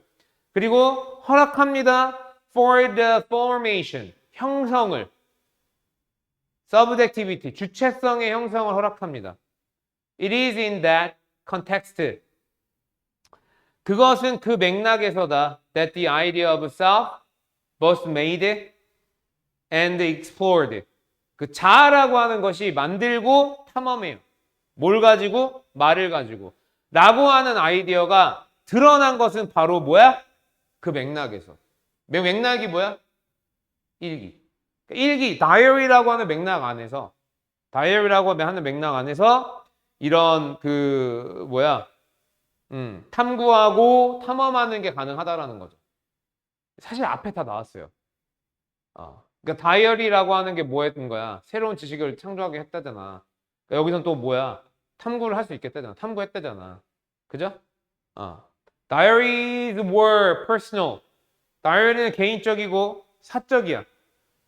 그리고 허락합니다. for the formation 형성을 subjectivity 주체성의 형성을 허락합니다. It is in that context 그것은 그 맥락에서다 that the idea of self was made and explored 그 자아라고 하는 것이 만들고 탐험해요. 뭘 가지고? 말을 가지고 라고 하는 아이디어가 드러난 것은 바로 그 맥락에서. 맥락이 일기. 일기, 다이어리라고 하는 맥락 안에서 이런 탐구하고 탐험하는 게 가능하다라는 거죠. 사실 앞에 다 나왔어요. 그러니까 다이어리라고 하는 게 뭐였던 거야? 새로운 지식을 창조하게 했다잖아. 그러니까 여기선 또 탐구를 할 수 있겠다잖아. 탐구했다잖아. 그죠? Diaries were personal. 다이어리는 개인적이고 사적이야.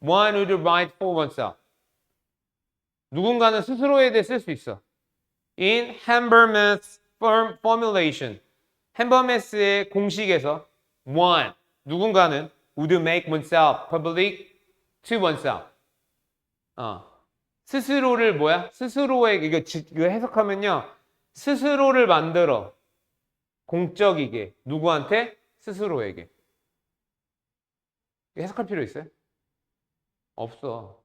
One would write for oneself. 누군가는 스스로에 대해 쓸 수 있어. In Habermas formulation. 햄버메스의 공식에서 one 누군가는 would make oneself public to oneself. 스스로를 스스로에게 이거 해석하면요. 스스로를 만들어 공적이게 누구한테? 스스로에게. 해석할 필요 있어요? 없어.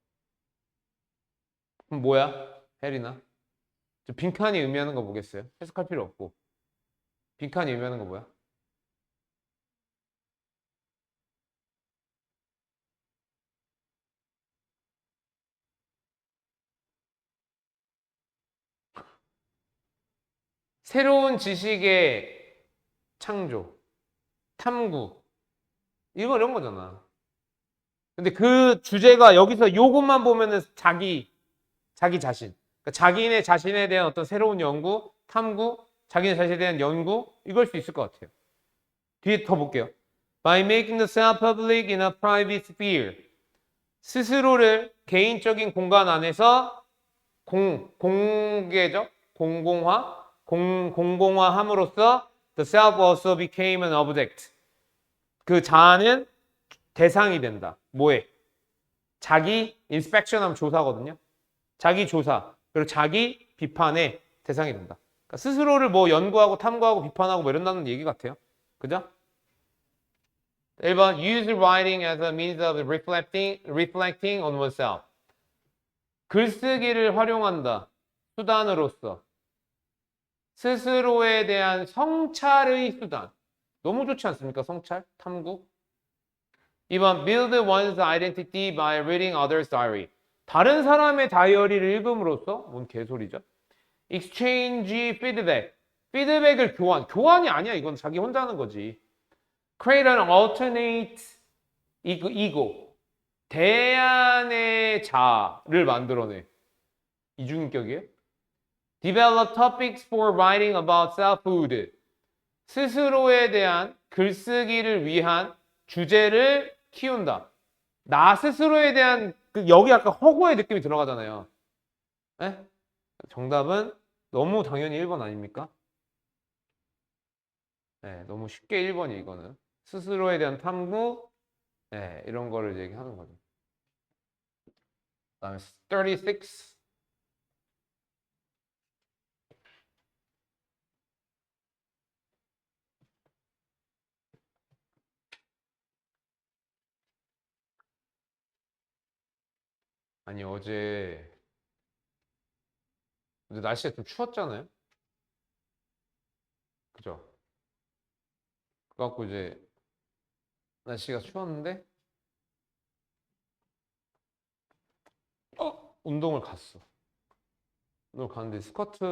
그럼 뭐야? 혜리나? 저 빈칸이 의미하는 거 뭐겠어요? 해석할 필요 없고. 빈칸이 의미하는 거 뭐야? 새로운 지식의 창조, 탐구, 이런 거잖아. 근데 그 주제가 여기서 요것만 보면은 자기 자신. 그러니까 자기네 자신에 대한 어떤 새로운 연구, 탐구, 자기네 자신에 대한 연구, 이걸 수 있을 것 같아요. 뒤에 더 볼게요. By making the self public in a private sphere. 스스로를 개인적인 공간 안에서 공개적, 공공화함으로써 the self also became an object. 그 자아는 대상이 된다. 뭐에? 자기 inspection 하면 조사거든요. 자기 조사, 그리고 자기 비판의 대상이 된다. 그러니까 스스로를 뭐 연구하고 탐구하고 비판하고 뭐 이런다는 얘기 같아요. 그죠? 1번 use writing as a means of reflecting on oneself. 글쓰기를 활용한다. 수단으로서 스스로에 대한 성찰의 수단. 너무 좋지 않습니까? 성찰, 탐구. 2번 build one's identity by reading others' diary. 다른 사람의 다이어리를 읽음으로써 뭔 개소리죠? exchange feedback. 피드백을 교환이 아니야. 이건 자기 혼자 하는 거지. create an alternate ego. 대안의 자를 만들어내. 이중인격이에요? develop topics for writing about selfhood. 스스로에 대한 글쓰기를 위한 주제를 키운다. 나 스스로에 대한 여기 약간 허구의 느낌이 들어가잖아요. 네? 정답은 너무 당연히 1번 아닙니까? 네, 너무 쉽게 1번이 이거는. 스스로에 대한 탐구, 네, 이런 거를 얘기하는 거죠. 그다음에 36. 아니 어제 근데 날씨가 좀 추웠잖아요. 그죠? 그래갖고 이제 날씨가 추웠는데 운동을 갔어. 운동을 갔는데 스쿼트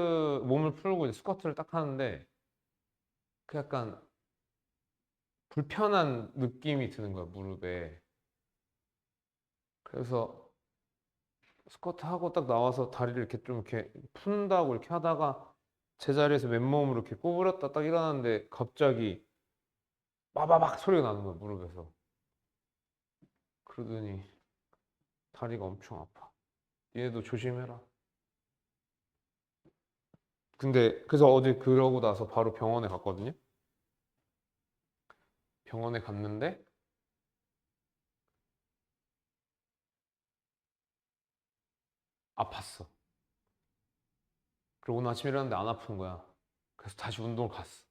몸을 풀고 이제 스쿼트를 딱 하는데 그 약간 불편한 느낌이 드는 거야 무릎에. 그래서 스쿼트 하고 딱 나와서 다리를 이렇게 좀 이렇게 푼다고 이렇게 하다가 제자리에서 맨몸으로 이렇게 구부렸다 딱 일어났는데 갑자기 빠바박 소리가 나는 거야 무릎에서. 그러더니 다리가 엄청 아파. 얘도 조심해라. 근데 그래서 어제 그러고 나서 바로 병원에 갔거든요. 병원에 갔는데 아팠어. 그리고 오늘 아침에 일어났는데 안 아픈 거야. 그래서 다시 운동을 갔어.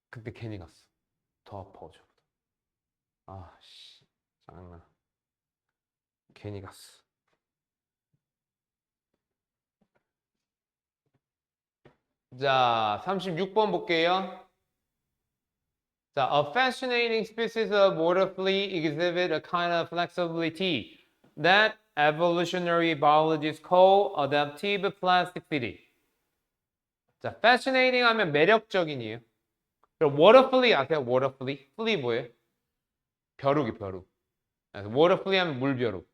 근데 괜히 갔어. 더 아파 어제보다. 아씨 장난. 괜히 갔어. 자 36번 볼게요. 자, a fascinating species of water flea exhibit a kind of flexibility that evolutionary biologists call adaptive plasticity. 자, fascinating 하면 매력적인이에요. 그럼 water flea 아세요? water flea? flea 뭐예요? 벼룩이 벼룩. 그래서 water flea 하면 물벼룩.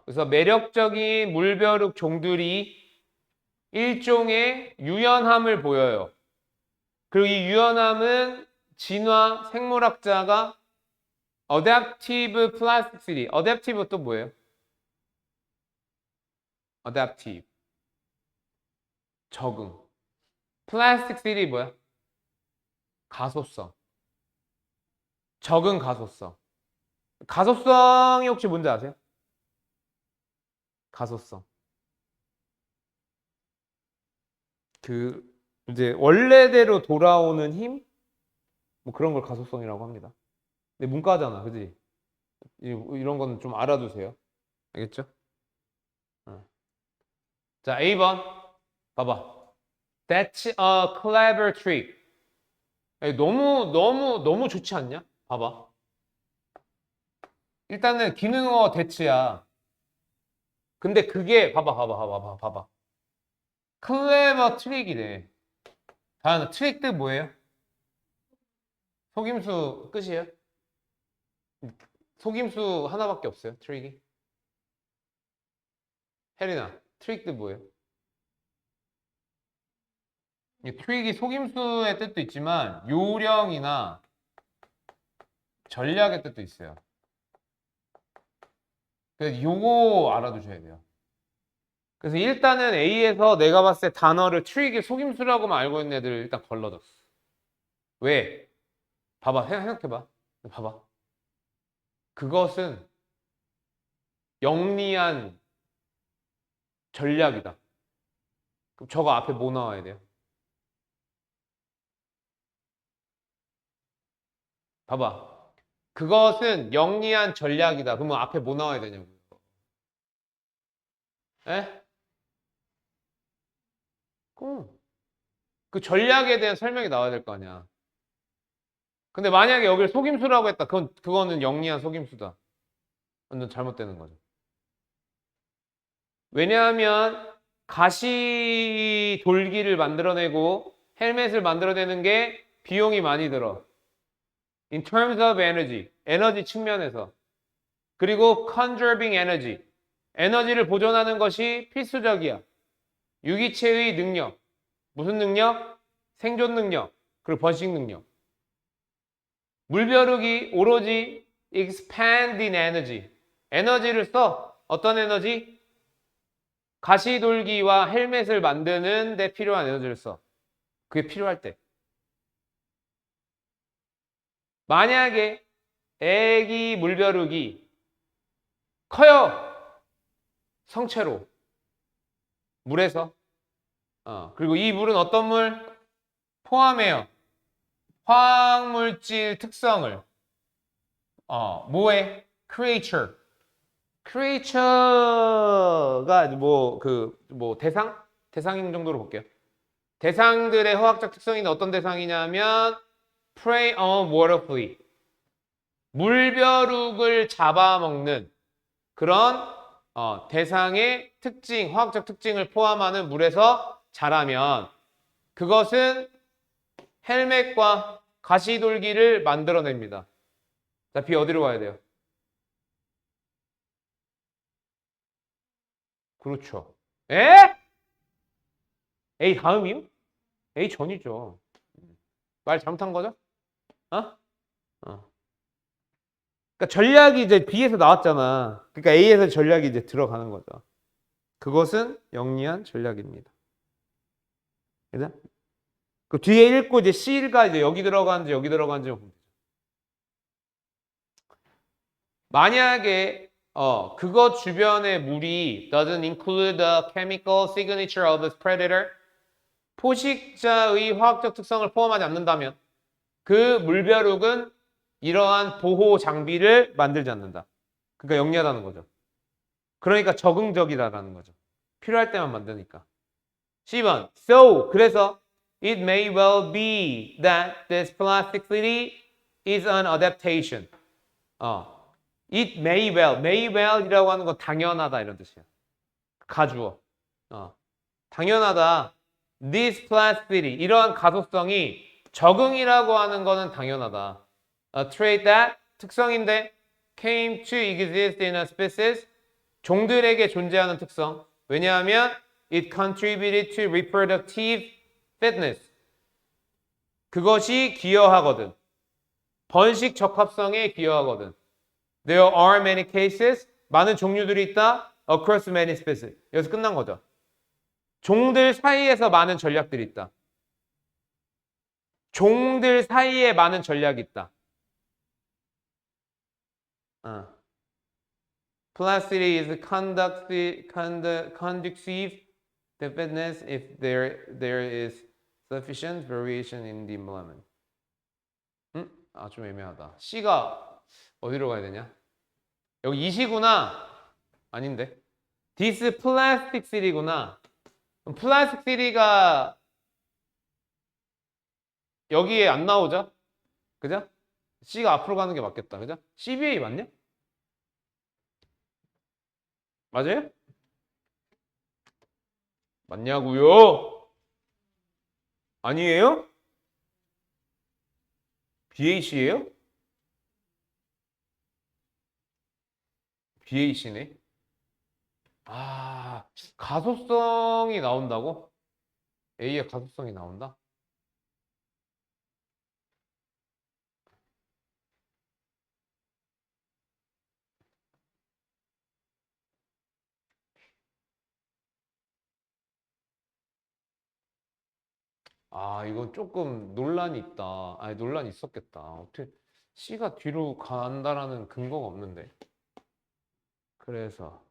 그래서 매력적인 물벼룩 종들이 일종의 유연함을 보여요. 그리고 이 유연함은 진화 생물학자가 adaptive plasticity. adaptive 또 뭐예요? adaptive. 적응. plasticity 뭐야? 가소성. 적응 가소성. 가소성이 혹시 뭔지 아세요? 가소성. 그 이제 원래대로 돌아오는 힘? 뭐 그런 걸 가속성이라고 합니다. 근데 문과잖아, 그지? 이런 거는 좀 알아두세요. 알겠죠? 어. 자, A번 봐봐. That's a clever trick. 너무 좋지 않냐? 봐봐. 일단은 기능어 대치야. 근데 그게 봐봐. 클레버 트릭이래. 다음 트릭 뜻 뭐예요? 속임수 끝이에요? 속임수 하나밖에 없어요. 트릭이. 혜린아, 트릭 뜻 뭐예요? 이 트릭이 속임수의 뜻도 있지만 요령이나 전략의 뜻도 있어요. 그래서 요거 알아두셔야 돼요. 그래서 일단은 A에서 내가 봤을 때 단어를 트릭이 속임수라고만 알고 있는 애들 일단 걸러졌어. 왜? 봐봐, 생각해봐. 봐봐. 그것은 영리한 전략이다. 그럼 저거 앞에 뭐 나와야 돼요? 봐봐. 그것은 영리한 전략이다. 그러면 앞에 뭐 나와야 되냐고. 에? 그 전략에 대한 설명이 나와야 될 거 아니야. 근데 만약에 여기를 속임수라고 했다. 그거는 영리한 속임수다. 완전 잘못되는 거죠. 왜냐하면 가시 돌기를 만들어내고 헬멧을 만들어내는 게 비용이 많이 들어. In terms of energy, 에너지 측면에서. 그리고 conserving energy, 에너지를 보존하는 것이 필수적이야. 유기체의 능력, 무슨 능력? 생존 능력, 그리고 번식 능력. 물벼룩이 오로지 expanding energy, 에너지를 써. 어떤 에너지? 가시돌기와 헬멧을 만드는 데 필요한 에너지를 써. 그게 필요할 때. 만약에 애기 물벼룩이 커요. 성체로. 물에서. 그리고 이 물은 어떤 물? 포함해요. 화학물질 특성을. 뭐에? creature. creature가 대상? 대상인 정도로 볼게요. 대상들의 화학적 특성이 어떤 대상이냐면 prey on water flea. 물벼룩을 잡아먹는 그런 대상의 특징, 화학적 특징을 포함하는 물에서 자라면 그것은 헬멧과 가시돌기를 만들어냅니다. 자, B 어디로 가야 돼요? 그렇죠. 에? A 다음이요? A 전이죠. 말 잘못한 거죠? 어? 그러니까 전략이 이제 B에서 나왔잖아. 그러니까 A에서 전략이 이제 들어가는 거죠. 그것은 영리한 전략입니다. 그죠? 그 뒤에 읽고 이제 C가 이제 여기 들어가는지 여기 들어가는지 보면 되죠. 만약에 그거 주변의 물이 doesn't include the chemical signature of its predator, 포식자의 화학적 특성을 포함하지 않는다면 그 물벼룩은 이러한 보호 장비를 만들지 않는다. 그러니까 영리하다는 거죠. 그러니까 적응적이다라는 거죠. 필요할 때만 만드니까. 10번. So, 그래서 it may well be that this plasticity is an adaptation. It may well이라고 하는 건 당연하다 이런 뜻이야. 가주어. 당연하다. This plasticity, 이러한 가소성이 적응이라고 하는 거는 당연하다. A trait that, 특성인데 came to exist in a species, 종들에게 존재하는 특성. 왜냐하면 it contributed to reproductive fitness. 그것이 기여하거든. 번식 적합성에 기여하거든. There are many cases, 많은 종류들이 있다. Across many species. 여기서 끝난 거죠. 종들 사이에서 많은 전략들이 있다. 종들 사이에 많은 전략이 있다. Plasticity is conducive to fitness if there is sufficient variation in the environment. 아, 좀 애매하다. C가 어디로 가야 되냐? 여기 이시구나. 아닌데. This plastic city구나. 그럼 plastic city가 여기에 안 나오죠? 그죠? C가 앞으로 가는 게 맞겠다. 그죠? CBA 맞냐? 맞아요? 맞냐고요? 아니에요? BAC예요? BAC네. 아, 가소성이 나온다고? A의 가소성이 나온다? 아, 이건 조금 논란이 있다. 아니, 논란이 있었겠다. 어떻게 C가 뒤로 간다라는 근거가 없는데. 그래서.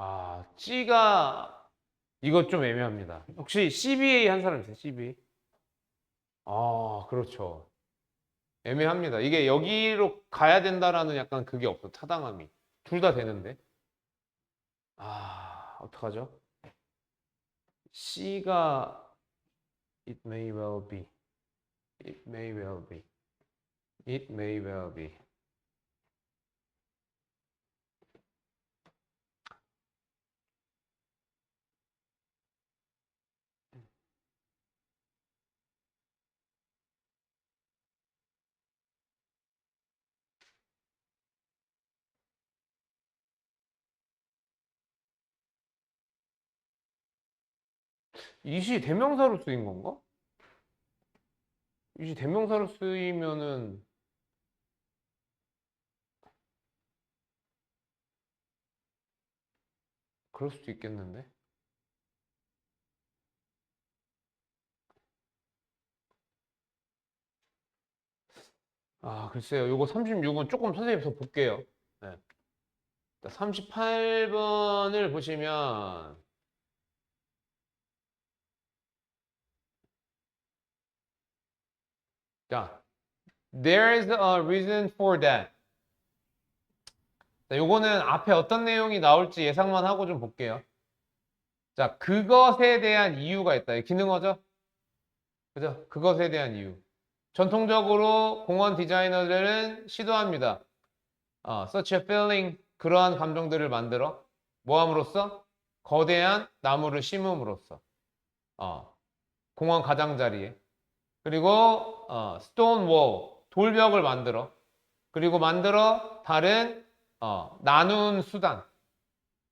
아, C가 이거 좀 애매합니다. 혹시 CBA 한 사람 있어요? CBA? 아, 그렇죠. 애매합니다. 이게 여기로 가야 된다라는 약간 그게 없어. 타당함이. 둘 다 되는데. 아, 어떡하죠? C가 it may well be. It may well be. It may well be. 이시 대명사로 쓰인 건가? 이시 대명사로 쓰이면은 그럴 수도 있겠는데. 아, 글쎄요. 요거 36은 조금 선생님 더 볼게요. 네. 38번을 보시면 자, there is a reason for that. 자, 요거는 앞에 어떤 내용이 나올지 예상만 하고 좀 볼게요. 자, 그것에 대한 이유가 있다. 이 기능어죠? 그죠? 그것에 대한 이유. 전통적으로 공원 디자이너들은 시도합니다. such a feeling, 그러한 감정들을 만들어. 뭐 함으로써? 거대한 나무를 심음으로써. 공원 가장자리에. 그리고, stone wall, 돌벽을 만들어. 그리고 만들어 다른, 나눔 수단.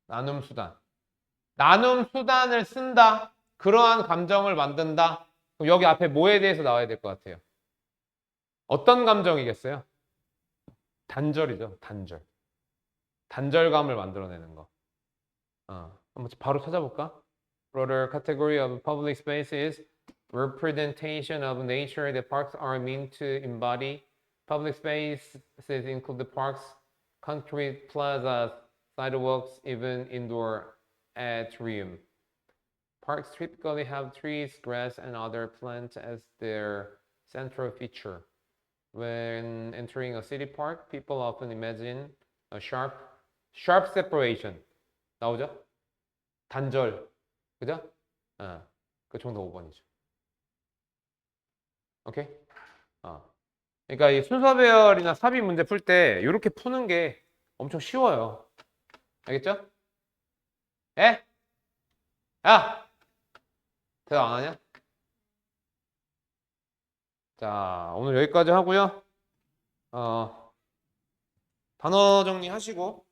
나눔 수단. 나눔 수단을 쓴다. 그러한 감정을 만든다. 그럼 여기 앞에 뭐에 대해서 나와야 될 것 같아요? 어떤 감정이겠어요? 단절이죠. 단절. 단절감을 만들어내는 거. 한번 바로 찾아볼까? Broader category of public space is representation of nature. The parks are meant to embody. Public spaces include the parks, concrete plazas, sidewalks, even indoor atrium. Parks typically have trees, grass, and other plants as their central feature. When entering a city park, people often imagine a sharp separation. 나오죠? 단절. 그죠? 그 정도 5번이죠. 오케이? 그러니까 이 순서배열이나 삽입 문제 풀 때 이렇게 푸는 게 엄청 쉬워요. 알겠죠? 예? 야! 대답 안 하냐? 자, 오늘 여기까지 하고요. 단어 정리하시고